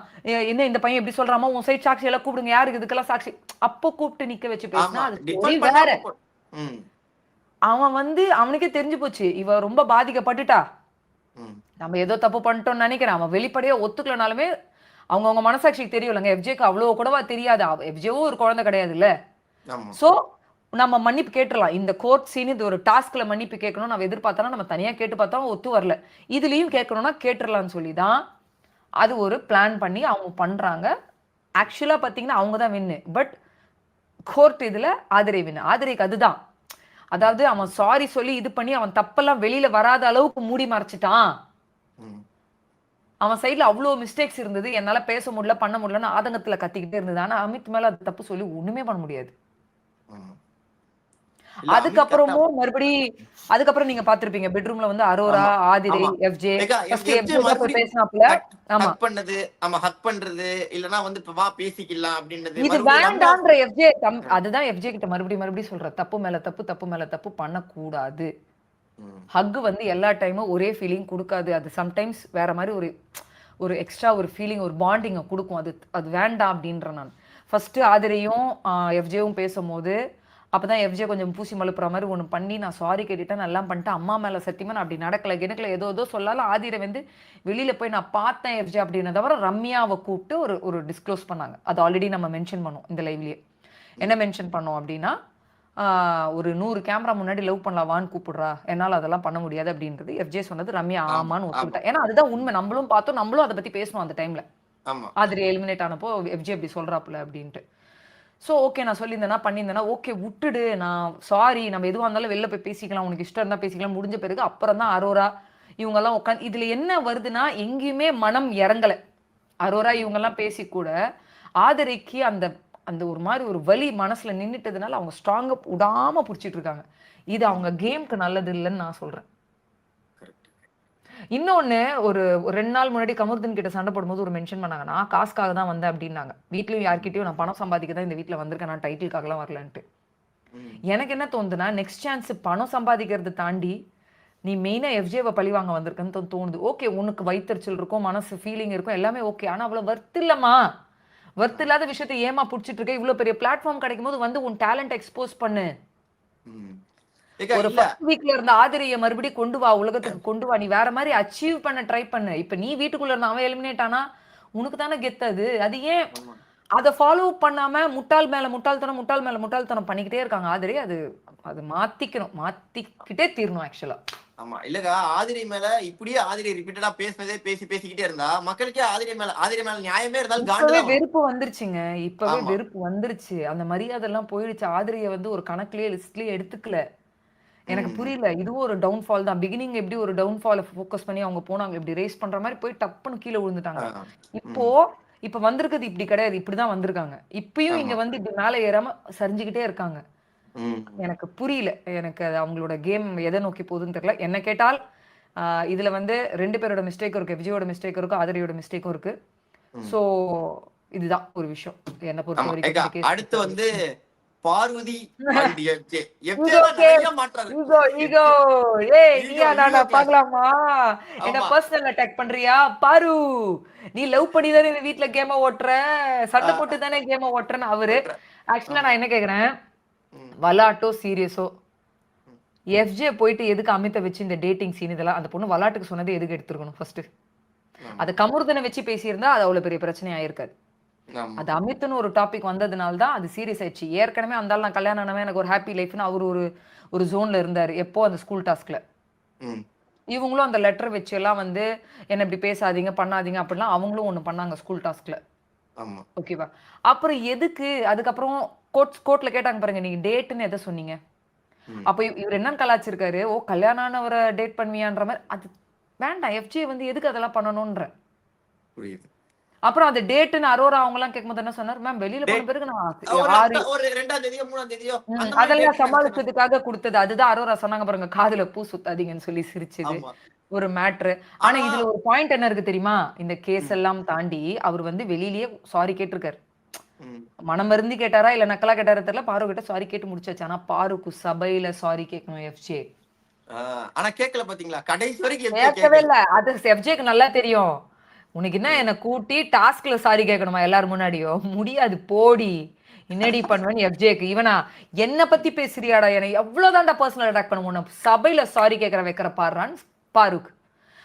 என்ன இந்த பையன் இப்படி சொல்றாமா? உன் சைடு சாட்சி எல்லாம் கூப்பிடுங்க. யாருக்கு இதுக்கெல்லாம் சாட்சி? அப்போ கூப்பிட்டு நிக்க வச்சு பேசினா ஆமா. அது ஸ்டோரி டிஃபெண்ட் வேற. பண்ணாம ம். அவன் வந்து அவனுக்கே தெரிஞ்சு போச்சு. இவ ரொம்ப பாதிக்கப்பட்டுட்டா. ம். நம்ம ஏதோ தப்பு பண்ணிட்டோம்னு நினைக்கிறேன். அவன் வெளிப்படையா ஒத்துக்கலனாலுமே அவங்கவங்க மனசாட்சிக்கு தெரியும்லங்க. எஃப்ஜேக்கு அவ்வளோ கூடவா தெரியாது. எஃப்ஜேவும் ஒரு குழந்தை கிடையாதுல்ல. ஆமா. சோ நம்ம மன்னிப்பு கேட்டுறலாம். இந்த கோர்ட் சீன் இது ஒரு டாஸ்க்ல மன்னிப்பு கேட்கணும் நம்ம எதிர்பார்த்தா நம்ம தனியா கேட்டு பார்த்தா ஒத்து வரல. இதுலயும் கேட்கணும்னா கேட்டுறலாம்னு சொல்லி தான் அது ஒரு பிளான் பண்ணி அவங்க பண்றாங்க. ஆக்சுவலா பாத்தீங்கன்னா அவங்க தான் வின்னு. பட் கோர்ட் இதுல ஆதிரை வின்னு. ஆதிரைக்கு அதுதான். அதாவது அவன் சாரி சொல்லி இது பண்ணி அவன் தப்பெல்லாம் வெளியில வராத அளவுக்கு மூடி மறைச்சிட்டான். ம். அவன் சைடுல அவ்வளோ மிஸ்டேக்ஸ் இருந்தது. என்னால பேச முடியல, பண்ண முடியலன்னு ஆதங்கத்துல கத்திக்கிட்டே இருந்தது. ஆனா அமித் மேல அது தப்பு சொல்லி ஒண்ணுமே பண்ண முடியாது. ஆமா. இல்ல அமித் கரெக்ட்டா அதுக்கப்புறமும் அதுக்கப்புறம் நீங்க பார்த்திருப்பீங்க. பெட்ரூம்ல வந்து அரோரா, ஆமா, ஆதிரை, ஆமா. எஃப்ஜே ஏக்கா ஃபர்ஸ்ட் எஃப்ஜே எஃப்ஜே தான் போய் மறுபடியும் பேசினாப்ல. ஹக் ஆமா. ஹக் பண்ணது, ஆமா ஹக் பண்றது, இல்லன்னா வந்து இப்ப வா பேசிக்கலாம் அப்படின்றது. இது மறுபடியும் நம்ம வேண்டான்ற எஃப்ஜே அ, அதுதான் எஃப்ஜே கிட்ட மறுபடியும் சொல்றேன். தப்பு மேல தப்பு, தப்பு மேல தப்பு பண்ணக்கூடாது. ம். ஹக் வந்து எல்லா டைமும் ஒரே ஃபீலிங் குடுக்காது. அது சம்டைம்ஸ் வேற மாரி ஒரு ஒரு எக்ஸ்ட்ரா ஒரு ஃபீலிங் ஒரு பாண்டிங்க குடுக்கும். அது அது வேண்டாம் அப்படின்றேன் நான். ஃபர்ஸ்ட் ஆதிரையும் எஃப்ஜேவும் பேசும்போது அப்பதான் எஃப்ஜே கொஞ்சம் பூசி மழுப்புற மாதிரி ஒண்ணு பண்ணி நான் சாரி கேட்டுட்டேன், நல்லா பண்ணிட்டேன், அம்மா மேல சத்தியமா நான் அப்படி நடக்கல கிணக்கல ஏதோ ஏதோ சொல்லாலும் ஆதிரை வந்து வெளியில போய் நான் பார்த்தேன் எஃப்ஜே அப்படின்னு தவிர ரம்யாவை கூப்பிட்டு ஒரு ஒரு டிஸ்க்ளோஸ் பண்ணாங்க. அது ஆல்ரெடி நம்ம மென்ஷன் பண்ணோம் இந்த லைவ்லயே. என்ன மென்ஷன் பண்ணோம் அப்படின்னா ஒரு 100 கேமரா முன்னாடி லவ் பண்ணலாவான்னு கூப்பிடுறா, என்னால அதெல்லாம் பண்ண முடியாது அப்படின்றது எஃப்ஜே சொன்னது. ரம்யா ஆமான்னு ஒத்துக்கிட்டா. ஏன்னா அதுதான் உண்மை, நம்மளும் பார்த்தோம், நம்மளும் அதை பத்தி பேசணும் அந்த டைம்ல. ஆதிரை எலிமினேட் ஆனப்போ எஃப்ஜே அப்படி சொல்றாப்புல அப்படின்ட்டு. ஸோ ஓகே நான் சொல்லியிருந்தேன்னா பண்ணியிருந்தேன்னா ஓகே விட்டுடு, நான் சாரி, நம்ம எதுவாக இருந்தாலும் வெளில போய் பேசிக்கலாம், உனக்கு இஷ்டம் இருந்தால் பேசிக்கலாம், முடிஞ்ச பிறகு அப்புறம் தான் அரோரா இவங்கெல்லாம் உட்காந்து இதில் என்ன வருதுன்னா எங்கேயுமே மனம் இறங்கலை. அரோரா இவங்கெல்லாம் பேசி கூட ஆதரைக்கு அந்த அந்த ஒரு மாதிரி ஒரு வலி மனசுல நின்றுட்டதுனால அவங்க ஸ்ட்ராங்கா விடாம பிடிச்சிட்டு இருக்காங்க. இது அவங்க கேம்க்கு நல்லது இல்லைன்னு நான் சொல்றேன். இன்னொன்னு ஒரு 2 நாள் முன்னாடி கமருதீன் கிட்ட சண்டை போடும்போது ஒரு மென்ஷன் பண்ணாங்க, நான் காசுக்காக தான் வந்தேன் அப்படின்னாங்க. வீட்லயும் யார்கிட்டயும் நான் பணம் சம்பாதிக்க தான் இந்த வீட்டுல வந்திருக்கேன், நான் டைட்டிலுக்காகலாம் வரலன்ட்டு. எனக்கு என்ன தோணுதுன்னா நெக்ஸ்ட் சான்ஸ் பணம் சம்பாதிக்கிறது தாண்டி நீ மெயினா எஃப்ஜேவை பழி வாங்க வந்திருக்குன்னு தோணுது. ஓகே உனக்கு வயிற்றுச்சல் இருக்கும், மனசு ஃபீலிங் இருக்கும், எல்லாமே ஓகே. ஆனா அவ்வளவு வர்த்து இல்லம்மா, வர்த்து இல்லாத விஷயத்தை ஏமா பிடிச்சிட்டு இருக்க? இவ்வளவு பெரிய பிளாட்ஃபார்ம் கிடைக்கும் போது வந்து உன் டேலண்ட் எக்ஸ்போஸ் பண்ணு. ஒரு ஃபர்ஸ்ட் வீக்ல இருந்த ஆதிரையை மறுபடியும் கொண்டு வா, உலகத்துக்கு கொண்டு வா, நீ வேற மாதிரி அச்சீவ் பண்ண ட்ரை பண்ணு. இப்ப நீ வீட்டுக்குள்ள இருந்த அவன் எலிமினேட் ஆனா உனக்கு தானே கெத்தது. அது ஏன் அதை ஃபாலோ பண்ணாம முட்டாள் மேல முட்டாள்தனம் முட்டாள் மேல முட்டாள்தனம் பண்ணிக்கிட்டே இருக்காங்க ஆதிரை. அது அது மாத்திக்கணும், மாத்திக்கிட்டே தீரணும் ஆக்சுவலா. ஆமா இல்லக்கா, ஆதிரை மேல இப்படியே ஆதிரை ரிப்பீட்டடா பேசிக்கிட்டே இருந்தா மக்களுக்கே ஆதிரை மேல நியாயமே இருந்தாலும் இப்பவே வெறுப்பு வந்துருச்சுங்க, இப்பவே வெறுப்பு வந்துருச்சு. அந்த மரியாதை எல்லாம் போயிடுச்சு. ஆதிரையை வந்து ஒரு கணக்குலயே லிஸ்ட்லயே எடுத்துக்கல. எனக்கு புரியல, இதுவும் ஒரு டவுன்ஃபால் தான். பிகினிங் எப்படி ஒரு டவுன்ஃபால ஃபோக்கஸ் பண்ணி அவங்க போனாங்க, இப்படி ரேஸ் பண்ற மாதிரி போய் டப்புன்னு கீழே விழுந்துட்டாங்க. இப்ப வந்திருக்கிறது இப்படி கிடையாது, இப்படிதான் வந்திருக்காங்க. இப்பயும் இங்க வந்து இப்படி மேல ஏறாம சரிஞ்சுக்கிட்டே இருக்காங்க. எனக்கு புரியல, எனக்கு அவங்களோட கேம் எதை நோக்கி போகுதுன்னு தெரியல. என்ன கேட்டால் இதுல வந்து 2 பேரோட மிஸ்டேக்கும் இருக்கு, விஜயோட மிஸ்டேக்கும் இருக்கு, ஆதிரையோட மிஸ்டேக்கும் இருக்கு. சோ இதுதான் ஒரு விஷயம் என்ன பொறுத்த வரைக்கும். அடுத்து வந்து பார்வதி பாக்கலாமா? என்ன பர்சனல் அட்டாக் பண்றியா பாரு? நீ லவ் பண்ணி தானே இந்த வீட்டுல கேம ஓட்டுற, சண்டை போட்டு தானே கேம ஓட்டுறன்னு அவரு. ஆக்சுவலா நான் என்ன கேக்குறேன், வலாட்டோ சீரியஸோ எஃப்ஜே போயிட்டு எதுக்கு அமித்தை வச்சு இந்த டேட்டிங் சீன் இதெல்லாம் அந்த பொண்ணு வலாட்டுக்கு சொன்னது எதுக்கு எடுத்துருக்கணும் ஃபர்ஸ்ட்? அது கமருதனை வச்சு பேசியிருந்தா அது அவ்வளவு பெரிய பிரச்சனை ஆயிருக்காது. அது அமித்னு ஒரு டாபிக் வந்ததுனால தான் அது சீரியஸ் ஆயிடுச்சு. ஏற்கனவே அந்த நான் கல்யாணம் ஆனவன் எனக்கு ஒரு ஹாப்பி லைஃப்னு அவர் ஒரு ஜோன்ல இருந்தாரு எப்போ அந்த ஸ்கூல் டாஸ்க்ல. இவங்களும் அந்த லெட்டர் வச்சு எல்லாம் வந்து என்ன இப்படி பேசாதீங்க பண்ணாதீங்க அப்படிலாம் அவங்களும் ஒண்ணு பண்ணாங்க ஸ்கூல் டாஸ்க்ல. ஓகேவா? அப்புறம் எதுக்கு அதுக்கப்புறம் கோர்ட்ல கேட்டாங்க பாருங்க, நீங்க டேட்னு எதை சொன்னீங்க? அப்ப இவர் என்ன கலாச்சிருக்காரு, ஓ கல்யாணம் ஆனவரை டேட் பண்ணுவியான்ற மாதிரி. அது வேண்டாம், எஃப்ஜே வந்து எதுக்கு அதெல்லாம் பண்ணணும்ன்ற. அப்புறம் அந்த டேட்னு அரோரா அவங்க எல்லாம் கேட்கும்போது என்ன சொன்னார், மேம் வெளியில போன பிறகு நான் அதெல்லாம் சமாளிச்சதுக்காக கொடுத்தது. அதுதான் அரோரா சொன்னாங்க பாருங்க, காதுல பூ சுத்தாதீங்கன்னு சொல்லி சிரிச்சது ஒரு மேட்ரு. ஆனா இதுல ஒரு பாயிண்ட் என்ன இருக்கு தெரியுமா, இந்த கேஸ் எல்லாம் தாண்டி அவர் வந்து வெளியிலேயே சாரி கேட்டிருக்காரு. மனம் மருந்து கேட்டாரா இல்ல நக்கலா கேட்டாரா தெரியல, பாரு கிட்ட சாரி கேட்டு முடிச்சாச்சு. ஆனா பாருக்கு சபையில சாரி கேட்கணும் எஃப்ஜே. ஆனா கேட்கல பாத்தீங்களா, கடைசி வரைக்கும் கேட்கவே இல்ல. அது எஃப்ஜேக்கு நல்லா தெரியும். உனக்கு என்ன என்ன கூட்டி டாஸ்க்ல சாரி கேட்கணுமா எல்லாரும் முன்னாடியோ? முடியாது, போடி என்னடி பண்ணுவேன்னு எஃப்ஜேக்கு. இவனா என்ன பத்தி பேசுறியாடா, என்ன எவ்வளவுதான்டா பர்சனல் அட்டாக் பண்ண உன்னை சபையில சாரி கேட்கற வைக்கிற பாருன்னு பாருக்கு.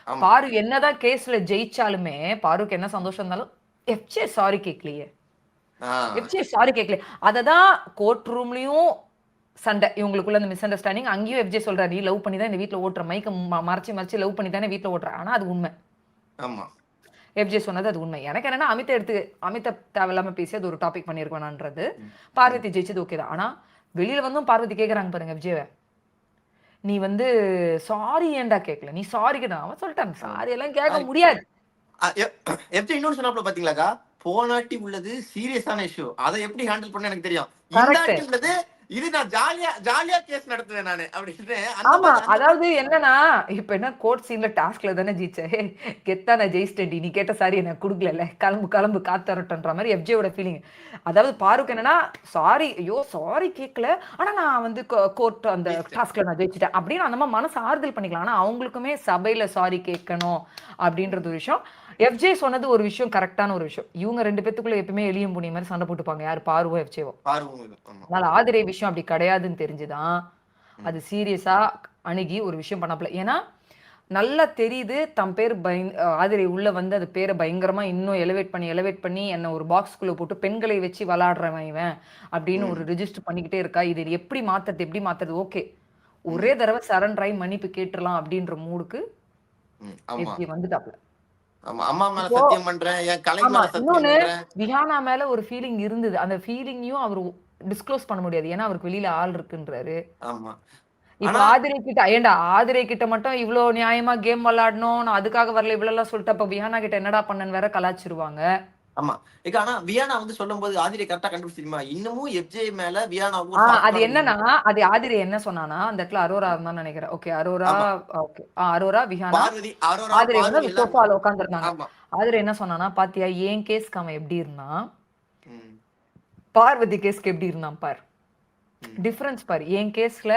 பாரு என்னதான் கேஸ்ல ஜெயிச்சாலுமே பாருக்கு என்ன சந்தோஷம் இருந்தாலும் எஃப்ஜே சாரி கேட்கலையே, எஃப்ஜே சாரி கேட்கல. அததான் கோர்ட் ரூம்லயும் சண்டை, இவங்களுக்குள்ள அந்த மிஸ் அண்டர்ஸ்டாண்டிங். அங்கேயும் எஃப்ஜே சொல்றாரு, நீ லவ் பண்ணி தான் இந்த வீட்டுல ஓட்டுற, மைக்க மறைச்சு லவ் பண்ணி தானே வீட்டுல ஓட்டுற. ஆனா அது உண்மை, எஃப்ஜே சொன்னது அது உண்மை. எனக்கு என்னன்னா அமித்தை தேவையில்லாம பேசி அது ஒரு டாபிக் பண்ணிருக்கேனான்றது. பார்வதி ஜெயிச்சது ஓகே தான். ஆனா வெளியில வந்தும் பார்வதி கேக்குறாங்க பாருங்க எஃப்ஜேவை, நீ வந்து சாரி ஏன்டா கேட்கல, நீ சாரி கேட்டா. அவன் சொல்லிட்டாங்க சாரி எல்லாம் கேட்க முடியாது. எஃப்ஜே இன்னொரு சொன்னாப்ல பாத்தீங்களாக்கா, போனாட்டி உள்ளது சீரியஸான இஷ்யூ, அதை எப்படி ஹேண்டில் பண்ண எனக்கு தெரியும். இந்த உள்ளது இது நான் ஜாலியா கேஸ் நடத்துவேன் நானு அப்படின்னு. ஆமா, அதாவது என்னன்னா இப்ப என்ன கோர்ட் சீன்ல டாஸ்க்ல தானே ஜெயிச்சேன், கெத்தா நான் ஜெயிச்சிட்டேன், நீ கேட்ட சாரி எனக்கு கொடுக்கல, கிளம்பு காத்தரட்டன்ற மாதிரி எஃப்ஜேயோட ஃபீலிங். அதாவது பாருக்கு என்னன்னா சாரி, ஐயோ சாரி கேட்கல, ஆனா நான் வந்து கோர்ட் அந்த டாஸ்க்ல நான் ஜெயிச்சிட்டேன் அப்படின்னு அந்த மாதிரி மனசு ஆறுதல் பண்ணிக்கலாம். ஆனா அவங்களுக்குமே சபையில சாரி கேட்கணும் அப்படின்றது ஒரு விஷயம். எஃப்ஜே சொன்னது ஒரு விஷயம், கரெக்டான ஒரு விஷயம். இவங்க 2 பேத்துக்குள்ள எப்பவுமே எலியும் பூனையும் மாரி சண்டை போட்டுப்பாங்க. யாரு பாருவோ, எஃப்ஜேவோ. பார்வம் ஆமா. அதனால ஆதிரை விஷயம் அப்படி கிடையாதுன்னு தெரிஞ்சுதான், ம். அது சீரியஸா அணுகி ஒரு விஷயம் பண்ணாப்ல. ஏன்னா, நல்லா தெரியுது தன் பேர் ஆதிரை உள்ள வந்து அது பேரை பயங்கரமா இன்னும் எலிவேட் பண்ணி என்ன ஒரு பாக்ஸ்குள்ள போட்டு பெண்களை வச்சு விளையாடுறவன் இவன் அப்படின்னு ஒரு ம். ரிஜிஸ்டர் பண்ணிக்கிட்டே இருக்கா. இது எப்படி மாத்துறது? ஓகே. ஒரே ம். தடவை சரண்டர் ஆயி மன்னிப்பு கேட்டுறலாம் அப்படின்ற மூடுக்கு ம். ஆமா. எஃப்ஜே வந்துட்டாப்ல. ஆமா. அம்மா மேல இப்போ சத்தியம் பண்றேன். என் கலை ஆமா. மேல சத்தியம் இன்னொன்னு பண்றேன். விஹானா மேல ஒரு ஃபீலிங் இருந்தது. அந்த ஃபீலிங்கையும் அவரு டிஸ்க்ளோஸ் பண்ண முடியாது. ஏன்னா, அவருக்கு வெளியில ஆள் இருக்குன்றாரு. ஆமா. இப்ப ஆனா ஆதிரை கிட்ட ஏன்டா ஆதிரை கிட்ட மட்டும் இவ்ளோ நியாயமா கேம் விளையாடணும். நான் அதுக்காக வரல இவ்வளோலாம் சொல்லிட்டு அப்ப விஹானா கிட்ட என்னடா பண்ணன்னு வேற கலாய்ச்சிருவாங்க. ஆமா. ஆனா வியானா வந்து சொல்லும்போது ஆதிரை கரெக்ட்டா கண்டுபிடிச்சு தெரியுமா? இன்னமும் எஃப்ஜே மேல வியானாவுக்கு ஆ ஒரு சாஃப்ட் அது கார்னர் என்னன்னா, இருக்கு. அது ஆதிரை என்ன சொன்னானா, அந்த இடத்துல அரோரா இருந்தான்னு நெனைக்கிறேன். ஓகே. அரோரா ஆமா. ஓகே. அரோரா, விஹானா, பார்வதி, அரோரா, ஆதிரை வந்து பார்வதி அந்த எல்லாருமே. சோஃபால உட்கார்ந்திருந்தாங்க. ஆமா. ஆதிரை என்ன சொன்னானா, "பாத்தியா என் கேஸ்க்கு அவன் எப்படி இருந்தான்? ம். பார்வதி கேஸ்க்கு எப்படி இருந்தான் பாரு." ம். டிஃபரன்ஸ் பாரு. என் கேஸ்ல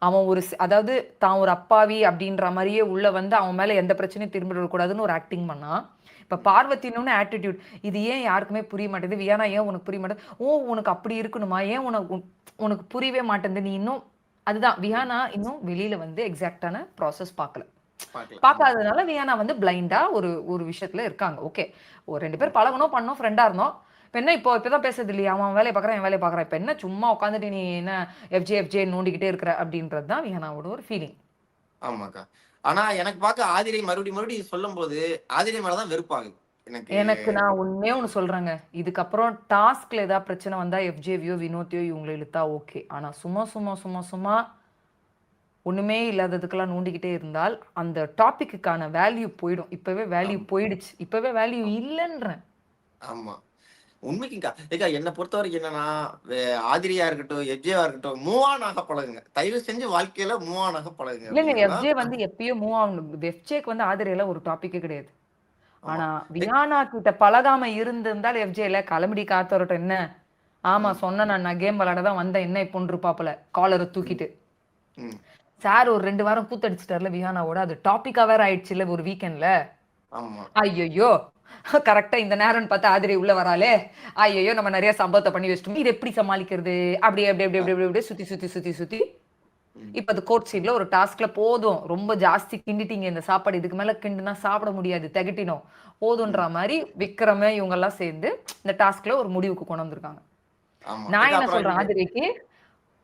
அவன் ஒரு அதாவது தான் ஒரு அப்பாவி அப்படின்ற மாரியே உள்ள வந்து அவன் மேல எந்த பிரச்சனையும் திரும்பி விடக்கூடாதுன்னு ஒரு ஆக்டிங் பண்ணான். இப்ப ம். பார்வதின்னு ஆட்டிட்யூட். இது ஏன் யாருக்குமே புரிய மாட்டேங்குது? வியானா ஏன் உனக்கு புரிய மாட்டேங்குது? ஓ! உனக்கு அப்படி இருக்கணுமா? ஏன் உனக்கு புரியவே மாட்டேங்குது? நீ இன்னும் அதுதான் ம். வியானா இன்னும் வெளியில வந்து எக்ஸாக்ட்டான ப்ராசஸ் பார்க்கல. பார்க்கல. ஆமா. பார்க்காததுனால வியானா வந்து பிளைண்டா ஒரு ஒரு விஷயத்துல இருக்காங்க. ஓகே. ஒரு 2 பேர் பழகுனோம், பண்ணோம், ஃப்ரெண்டா இருந்தோம். இப்ப என்ன இப்பதான் பேசுறது இல்லையா? அவன் வேலைய பார்க்குறான், என் வேலைய பார்க்குறான். இப்ப என்ன சும்மா உட்காந்துட்டு நீ என்ன எஃப்ஜே நோண்டிக்கிட்டே இருக்கிற அப்படின்றது தான் விஹானாவோட ஒரு ஃபீலிங். ஆமாக்கா. ஆனா எனக்கு பார்க்க ஆதிரை மறுபடியும் சொல்லும்போது, ஆதிரை மேல தான் வெறுப்பாகுது. எனக்கு எனக்கு நான் ஒண்ணே ஒண்ணு சொல்றேங்க. இதுக்கப்புறம் டாஸ்க்ல ஏதாவது பிரச்சனை வந்தா எஃப்ஜேவியோ, வினோத்தையோ இவங்கள இழுத்தா ஓகே. ஆனா சும்மா ஒண்ணுமே இல்லாததுக்கெல்லாம் நோண்டிக்கிட்டே இருந்தால், அந்த டாபிக்குக்கான வேல்யூ போயிடும். இப்பவே வேல்யூ ஆமா. போயிடுச்சு. இப்பவே வேல்யூ ஆமா. இல்லன்றேன். ஆமா. உண்மைக்குங்கா. என்ன பொறுத்தவரைக்கும் என்னன்னா, வே ஆதிரியா இருக்கட்டும், எஃப்ஜேவா இருக்கட்டும், மூவ் ஆன் ஆக பழகுங்க. தயவு செஞ்சு வாழ்க்கையில மூவ் ஆன் ஆக பழகுங்க இல்லங்க அப்படிங்கிறது எஃப்ஜே வந்து தான். எப்பயோ மூவ் ஆகணும். எஃப்ஜேக்கு வந்து ஆதிரைலாம் ஒரு டாபிக்கே கிடையாது. ஆமா. ஆனா, எ வியானா கிட்ட பழகாம இருந்திருந்தால் எஃப்ஜேல கிளம்புடி காத்தவரட்டும் என்ன? ஆமா ம். சொன்னேன் நான் கேம் விளையாட தான் வந்தேன். என்ன இப்போன்னு இருப்பாப்புல. காலர ம். தூக்கிட்டு. ம். சார் ஒரு 2 வாரம் கூத்தடிச்சுட்டார்ல வியானாவோட. அது டாபிக்கா வேற ஆயிடுச்சுல்ல ஒரு வீக்கெண்ட்ல. ஆமா. ஐய்யய்யோ! கரெக்ட்டா இந்த நேரம்னு பார்த்து ஆதிரை உள்ள வராளே! ஐய்யய்யோ! நம்ம நெறைய சம்பவத்த பண்ணி வச்சுட்டோமே. இத எப்படி சமாளிக்கிறது? அ. அப்படியே சுத்தி ம். இப்ப அது கோர்ட் சைட்ல ஒரு டாஸ்க்ல போதும். ரொம்ப ஜாஸ்தி கிண்டிட்டீங்க இந்த சாப்பாடு. இதுக்கு மேல கிண்டுனா சாப்பிட முடியாது. தெகட்டிடும். போதுன்ற ம். மாரி விக்ரமு இவங்கலாம் சேர்ந்து இந்த டாஸ்க்ல ஒரு முடிவுக்கு கொண்டு வந்திருக்காங்க. ஆமா. நான் என்ன அப்புறம் சொல்றேன் இன்னைக்கு ஆதிரைக்கு,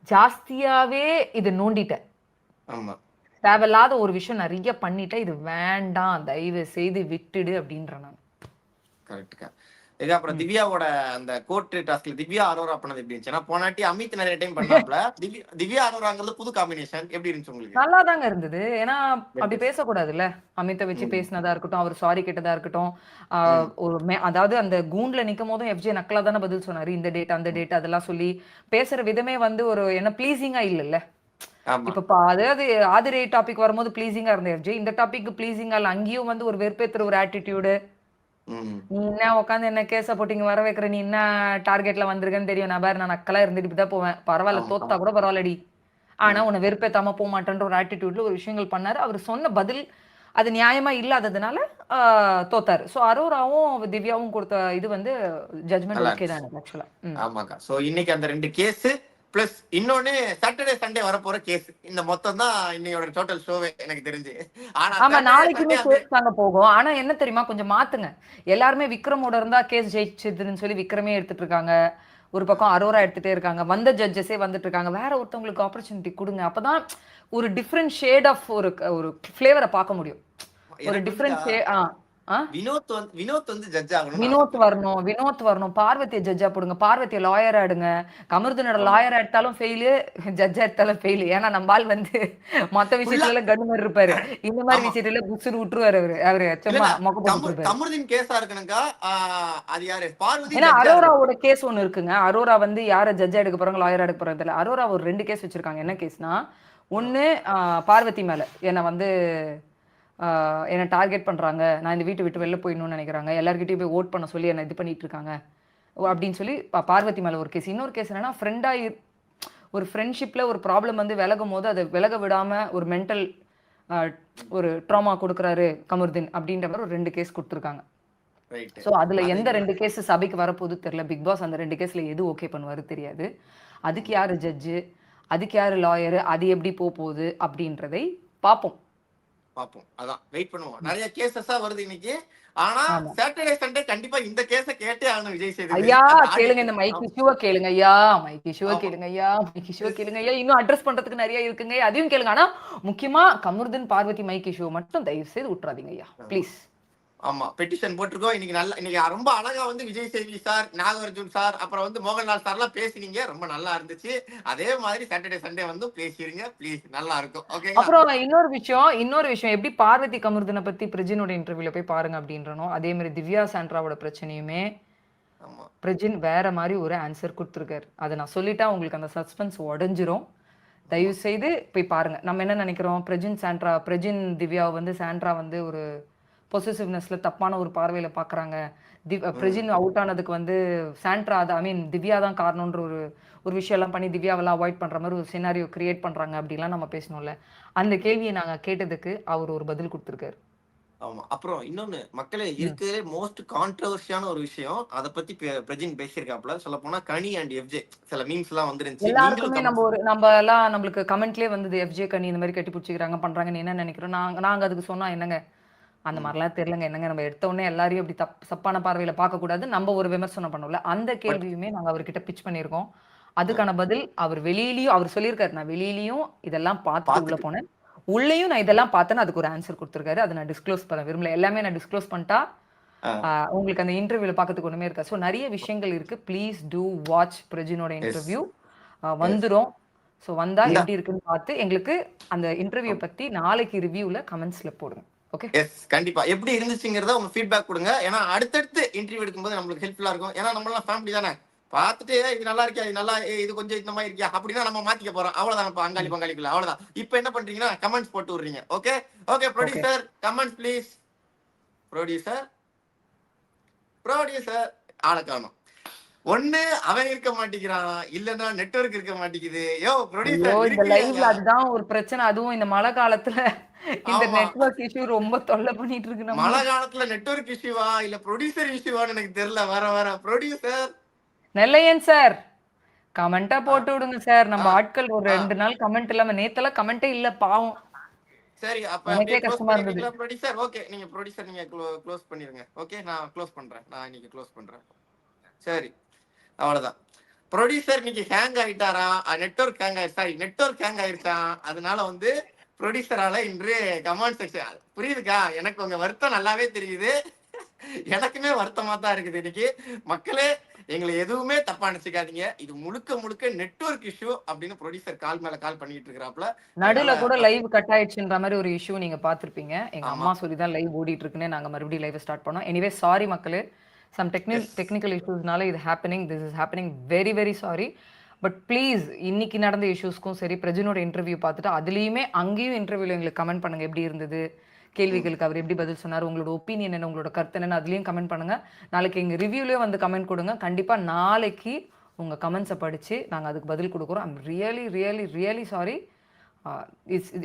ஜாஸ்தியாவே இத நோண்டிட்ட. ஆமா. தேவையில்லாத ஒரு விஷயம் நெறைய பண்ணிட்ட. இது வேண்டாம். தயவு செய்து விட்டுடு அப்டின்றேன் நானு. கரெக்ட்க்கா. அப்புறம் ம். திவ்யாவோட அந்த கோர்ட் டாஸ்க்ல திவ்யா, அரோரா பண்ணது எப்படி இருந்துச்சு? ஏன்னா போனாட்டி அமித் நெறைய டைம் பண்ணாப்ல. திவ்யா அரோராங்கிறது புது காம்பினேஷன். எப்படி இருந்துச்சு உங்களுக்கு? நல்லா தாங்க இருந்தது. ஏன்னா, அப்படி பெட்டர். பேசக்கூடாதுல்ல. அமித்த வச்சு ம். பேசினதா இருக்கட்டும், அவரு சாரி கேட்டதா இருக்கட்டும். ஆ ம். ஒரு அதாவது அந்த கூண்ட்ல நிக்கும்போதும் எஃப்ஜே நக்கலா தானே பதில் சொன்னாரு. இந்த டேட், அந்த ம். டேட் அதெல்லாம் சொல்லி, பேசுற விதமே வந்து ஒரு என்ன ப்ளீசிங்கா இல்லல்ல. ஆமா. இப்ப அதாவது ஆதிரை டாபிக் வரும்போது ப்ளீசிங்கா இருந்த எஃப்ஜே, இந்த டாபிக் ப்ளீசிங்கா இல்ல. அங்கேயும் வந்து ஒரு வெறுப்பேத்துற ஒரு ஆட்டிட்யூடு. ம். நீ என்ன உட்காந்து என்ன கேஸ போட்டு இங்க வர வைக்கிற? நீ என்ன டார்கெட்ல வந்திருக்கன்னு தெரியும். நான் பாரு நான் நக்கலா இருந்துட்டு இப்படி தான் போவேன். பரவால்ல ஆமா. தோத்தா ஆமா. கூட பரவால்லடி. ஆனா, ம். உன்ன வெறுப்பேத்தாம போமாட்டேன்ற ஒரு ஆட்டிட்யூட்ல ஒரு விஷயங்கள் பண்ணாரு. அவரு சொன்ன பதில் அது நியாயமா இல்லாததுனால ஆ தோத்தாரு. ஸோ அரோராவும், திவ்யாவும் குடுத்த இது வந்து ஜட்ஜ்மெண்ட் நல்லா ஓகே இருந்துச்சு. தான் எனக்கு ஆக்சுவலா. ம். ஆமாக்கா. சோ இன்னைக்கு அந்த 2 கேஸ் பிளஸ் இன்னொன்னு சாட்டர்டே, சண்டே வரப்போற கேஸ். இந்த மொத்தம் தான் இன்னையோட டோட்டல் ஷோவே எனக்கு தெரிஞ்சு. ஆனா ஆமா சாட்டர்டே, நாளைக்குமே சண்டே அந்த கேஸ் தாங்க போகும். ஆனா என்ன தெரியுமா? கொஞ்சம் மாத்துங்க. எல்லாருமே விக்ரமோட இருந்தா கேஸ் ஜெயிச்சதுன்னு சொல்லி விக்ரமே எடுத்துட்டு இருக்காங்க. ஒரு பக்கம் அரோரா எடுத்துட்டே இருக்காங்க. வந்த ஜட்ஜஸே வந்துட்டு இருக்காங்க. வேற ஒருத்தவங்களுக்கு ஆப்பர்ச்சுனிட்டி குடுங்க. அப்பதான் ஒரு டிஃபரண்ட் ஷேட் ஆஃப் ஒரு ஃப்ளேவர பார்க்க முடியும். ஒரு எனக்கு வந்துக்கா டிஃபரண்ட் ஆ. ஆ. வினோத் வந்து ஜட்ஜ் ஆகணும்னு வினோத் ஆசைப்படுறேன். வரணும், வினோத் வரணும். பார்வதிய ஜட்ஜா போடுங்க. பார்வதிய லாயரா எடுங்க. கமருதீனோட ஆமா. லாயரா எடுத்தாலும் ஃபெயிலு, ஜட்ஜா எடுத்தாலும் ஃபெயிலு. ஏன்னா நம்ப ஆள் வந்து மத்த ஃபுல்லா விஷயத்துலலாம் கன்னு மாரி இருப்பாரு. இந்த மாரி ஆமா. விஷயத்துல புஸ்ஸுன்னு விட்டுருவாரு அவரு. அவரு இல்ல, சும்மா மொக்க போட்டு விட்டுருப்பாரு. கமருதீன் கேஸா இருக்கணும்க்கா. அது யாரு? பார்வதி ஏன்னா ஜட்ஜா இருக்கணும். அரோராவோட கேஸ் ஒண்ணு இருக்குங்க. அரோரா வந்து யார ஜட்ஜா எடுக்க போறாங்க, லாயரா எடுக்க போறாங்க தெரியல. அரோரா ஒரு 2 கேஸ் வச்சிருக்காங்க. என்ன கேஸ்னா, ஆ. ஒண்ணு பார்வதி மேல. என்ன வந்து ஆ என்ன டார்கெட் பண்றாங்க. நான் இந்த வீட்ட விட்டு வெளில போயிடணும்னு நெனைக்கிறாங்க. எல்லார்கிட்டயும் போய் வோட் பண்ண சொல்லி என்ன இது பண்ணிட்டு இருக்காங்க. ம். அப்படின்னு சொல்லி பார்வதி மேல ஒரு கேஸ். இன்னொரு கேஸ் என்னன்னா, ஒரு ஃப்ரெண்ட்ஷிப்ல ஒரு ப்ராப்ளம் வந்து விலகும்போது, அத விலக விடாம ஒரு மென்டல் ஒரு ட்ராமா கொடுக்குறாரு கமருதீன் அப்படின்ற மாதிரி ஒரு 2 கேஸ் கொடுத்துருக்காங்க. ரைட். ஸோ அதுல எந்த 2 கேஸ் சபைக்கு வரப்போகுது தெரியல. பிக் பாஸ் அந்த 2 கேஸ்ல எது ஓகே பண்ணுவாரு தெரியாது. அதுக்கு யாரு ஜட்ஜு, அதுக்கு யாரு லாயரு, அது எப்படி போகுது அப்படின்றதை பார்ப்போம். பாப்போம். அதான் வெயிட் பண்ணுவோம். நிறைய கேசஸா வருது இன்னைக்கு. ஆனா ஆமா. சாட்டர்டே சண்டே கண்டிப்பா இந்த கேஸ கேட்டே ஆகணும் விஜய் சேதுபதி. ஐயா அந்த கேளுங்க, இந்த ஆடியன்ஸ். மைக் இஷ்யூவை கேளுங்க ஐயா, மைக் இஷ்யூவை ஆமா. கேளுங்க ஐயா, மைக் இஷ்யூவை கேளுங்க ஐயா. இன்னும் அட்ரஸ் பண்றதுக்கு நிறைய இருக்குங்க, அதையும் கேளுங்க. ஆனா முக்கியமா கமருதீன் பார்வதி மைக் இஷ்யூவை மட்டும் தயவு செய்து விட்டுறாதீங்க ஐயா, ப்ளீஸ். ஆமா, பெட்டிஷன் போட்டிருக்கோம். இன்னைக்கு ரொம்ப அழகா வந்து விஜய் சேதுபதி சார், நாகார்ஜுன் சார், அப்புறம் வந்து மோகன்லால் சார்லாம் பேசினீங்க. ரொம்ப நல்லா இருந்துச்சு. அதே மாதிரி சாட்டர்டே சண்டே வந்து பேசிருங்க ப்ளீஸ், நல்லா இருக்கும். ஓகேங்களா? அப்புறம் இன்னொரு விஷயம் எப்படி பார்வதி கமருதீனை பத்தி பிரஜினோட இன்டர்வியூல போய் பாருங்க அப்படின்றனோ, அதே மாதிரி திவ்யா சாண்ட்ராவோட பிரச்சனையுமே ஆமா. பிரஜின் வேற மாதிரி ஒரு ஆன்சர் கொடுத்துருக்காரு. அதை நான் சொல்லிட்டா உங்களுக்கு அந்த சஸ்பென்ஸ் உடஞ்சிரும். தயவு செய்து போய் பாருங்க. நம்ம என்ன நினைக்கிறோம், பிரஜின் திவ்யாவை வந்து சாண்ட்ரா வந்து ஒரு பொசசிவ்னஸ்ல தப்பான ஒரு பார்வையில பாக்குறாங்க. பிரஜின் அவுட் ஆனதுக்கு வந்து சாண்ட்ரா ஐ மீன் திவ்யா தான் காரணம்ன்ற ஒரு விஷயம் எல்லாம் பண்ணி திவ்யாவெல்லாம் அவாய்ட் பண்ற மாதிரி ஒரு சினாரியோ கிரியேட் பண்றாங்க அப்படிலாம் நம்ம பேசணும்ல. அந்த கேள்வியை நாங்க கேட்டதுக்கு அவர் ஒரு பதில் கொடுத்துருக்காரு. ஆமா. அப்புறம் இன்னொன்னு மக்களே இருக்கிற மோஸ்ட் கான்ட்ரோவர்சியான ஒரு விஷயம், அத பத்தி பிரஜின் பேசியிருக்காப்ல. சொல்ல போனா கனி அண்ட் எஃப்ஜே சில மீம்ஸ் எல்லாம் வந்துருந்துச்சு. எல்லாருக்குமே நீங்களும் நம்ம எல்லாம் நம்மளுக்கு கமெண்ட்லயே வந்து எஃப்ஜே கனி இந்த மாதிரி கட்டி பிடிச்சிக்கிறாங்க பண்றாங்கன்னு என்ன நினைக்கிறோம். நாங்க அதுக்கு சொன்னா என்னங்க, அந்த மாதிரிலாம் தெரியலங்க, என்னங்க நம்ம எடுத்த உடனே எல்லாரையும் அப்படி தப்பான பார்வையில பார்க்க கூடாது, நம்ம ஒரு விமர்சனம் பண்ணல. அந்த கேள்வியுமே நாங்க அவர்கிட்ட பிச் பண்ணியிருக்கோம். அதுக்கான பதில் அவர் வெளியிலயும் அவர் சொல்லியிருக்காரு, நான் வெளியிலயும் இதெல்லாம் பார்த்துட்டு உள்ள பார்த்துட்டு. போனேன், உள்ளேயும் நான் இதெல்லாம் பார்த்தேன்னு அதுக்கு ஒரு ஆன்சர் கொடுத்துருக்காரு. அதை நான் டிஸ்க்ளோஸ் பண்ண விரும்பல. எல்லாமே நான் டிஸ்க்ளோஸ் பண்ணிட்டா உங்களுக்கு அந்த இன்டர்வியூல பார்க்கறதுக்கு ஒண்ணுமே இருக்கா. ஸோ நிறைய விஷயங்கள் இருக்கு. ப்ளீஸ் டூ வாட்ச் பிரஜினோட இன்டர்வியூ. வந்துரும். ஸோ வந்தா எப்படி இருக்குன்னு பார்த்து எங்களுக்கு அந்த இன்டர்வியூ பத்தி நாளைக்கு ரிவ்யூல கமெண்ட்ஸ்ல போடுங்க. ஓகே, எஸ் கண்டிப்பா எப்படி இருந்துச்சுங்கிறத உங்க ஃபீட்பேக் கொடுங்க. ஏன்னா அடுத்தடுத்து இன்டர்வியூ எடுக்கும்போது நம்மளுக்கு ஹெல்ப்ஃபுல்லா இருக்கும். ஏன்னா நம்ம எல்லாம் ஃபேமிலி தானே, பார்த்துட்டு இது நல்லா இருக்கியா, இது நல்லா, இது கொஞ்சம் இந்த மாதிரி இருக்கியா அப்படின்னா நம்ம மாத்திக்க போறோம். அவ்வளவுதான். இப்ப அங்காளி பங்காளிக்குள்ள அவ்வளவுதான். இப்ப என்ன பண்றீங்கன்னா கமெண்ட்ஸ் போட்டு விடுறீங்க. Okay okay. Producer comments please. Producer ஆளை காணோம். ஒண்ணு அவன் இருக்க மாட்டேங்கிறான், இல்லன்னா நெட்வொர்க் இருக்க மாட்டேங்குது. யோ ப்ரொடியூசர் இந்த லைவ்ல இருக்கீங்க. அதுதான் ஒரு பிரச்சனை. அதுவும் இந்த மழை காலத்துல இந்த ஆமா, நெட்வொர்க் இஷ்யூ ரொம்ப தொல்லை பண்ணிட்டு இருக்கு நம்ம. மழை காலத்துல நெட்வொர்க் இஷ்யூவா இல்ல ப்ரொடியூசர் இஷ்யூவான்னு எனக்கு தெரியல. வர ப்ரொடியூசர் நெல்லையன் சார் கமெண்டா போட்டு விடுங்க சார். நம்ம ஆட்கள் ஒரு 2 நாள் கமெண்ட் இல்லாம, நேத்தெல்லாம் கமெண்டே இல்ல பாவம். சரி. அப்ப எனக்கே அப்படியே க்ளோஸ் கஷ்டமா இருந்தது. பண்ணிருக்கீங்களா ப்ரொடியூசர்? ஓகே, நீங்க ப்ரொடியூசர் நீங்க க்ளோஸ் பண்ணிருங்க. ஓகே, நான் க்ளோஸ் பண்றேன். நான் இன்னைக்கு க்ளோஸ் பண்றேன். சரி, அவ்வளவுதான். ப்ரொடியூசர் இன்னைக்கு ஹேங் ஆயிட்டாரா, நெட்வொர்க் ஹேங் ஆயிருச்சா. அதனால வந்து ப்ரொடியூசரால இன்று கமெண்ட் செக்ஷன் புரியுதுக்கா. எனக்கு உங்க வருத்தம் நல்லாவே தெரியுது. எனக்குமே வருத்தமா தான் இருக்குது இன்னைக்கு. மக்களே எங்களை எதுவுமே தப்பா நினைச்சுக்காதீங்க. இது முழுக்க நெட்வொர்க் இஷ்யூ அப்படின்னு ப்ரொடியூசர் கால் மேல கால் பண்ணிட்டு இருக்கிறாப்ல. நடுல அதனால கூட லைவ் கட் ஆயிடுச்சுன்ற மாதிரி ஒரு இஷ்யூ நீங்க பாத்திருப்பீங்க. எங்க ஆமா. அம்மா சொல்லிதான் லைவ் ஓடிட்டு இருக்குன்னு நாங்க மறுபடியும் லைவ் ஸ்டார்ட் பண்ணோம். எனிவே சாரி மக்களே, சம் டெக்னிக்கல் இஷ்யூஸ்னால இது this is happening. Very very sorry. But please இன்னைக்கு நடந்த இஷ்யூஸ்க்கும் சரி, பிரஜினோட இன்டர்வியூ பார்த்துட்டு அதுலயுமே அங்கேயும் இன்டர்வியூல எங்களுக்கு கமெண்ட் பண்ணுங்க எப்படி இருந்தது, கேள்விகளுக்கு அவர் எப்படி பதில் சொன்னார், உங்களோட ஒப்பீனியன் என்ன, உங்களோட கருத்து என்னன்னு அதுலயும் கமெண்ட் பண்ணுங்க. நாளைக்கு எங்க ரிவ்யூலயே வந்து கமெண்ட் கொடுங்க. கண்டிப்பா நாளைக்கு உங்க கமெண்ட்ஸை படிச்சு நாங்க அதுக்கு பதில் கொடுக்குறோம். I'm really sorry.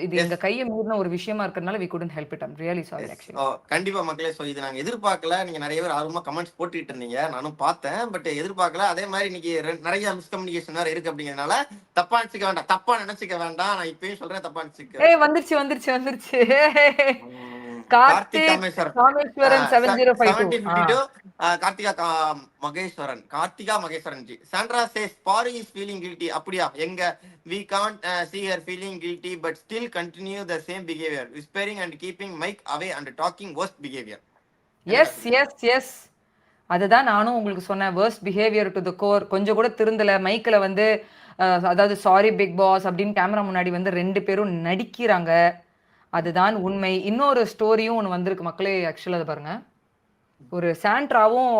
இது எங்க கையை மீறின ஒரு விஷயமா இருக்கிறதுனால we couldn't help it. I'm really sorry actually. கண்டிப்பா மக்களே. சோ இது நாங்க எதிர்பார்க்கல. நீங்க நிறைய பேர் ஆர்வமா கமெண்ட்ஸ் போட்டுட்டு இருந்தீங்க, நானும் பார்த்தேன். பட் எதிர்பார்க்கல. அதே மாதிரி இன்னைக்கு நிறைய மிஸ்கம்யூனிகேஷன் வேற இருக்கு அப்படிங்கிறதுனால தப்பா நினைச்சுக்க வேண்டாம். நான் இப்பயும் சொல்றேன், தப்பா நினைச்சுக்க. வந்துருச்சு. Karthik Kameswaran 7052. Karthika Maheswaran ji. Sandra says Paari is feeling guilty. அப்படியா? எங்க we can't see her feeling guilty but still continue the same behavior, whispering and keeping mic away and talking worst behavior. Yes. அதுதான் நானும் உங்களுக்கு சொன்னேன். worst behavior to the core. கொஞ்சம் கூட திருந்தல. மைக்ல வந்து அதாவது சாரி பிக் பாஸ் அப்படின்னு கேமரா முன்னாடி வந்து 2 பேரும் நடிக்கிறாங்க. அதுதான் உண்மை. இன்னொரு ஸ்டோரியும் ஒன்று வந்திருக்கு மக்களே. ஆக்சுவலாக அதை பாருங்க. ஒரு சாண்ட்ராவும்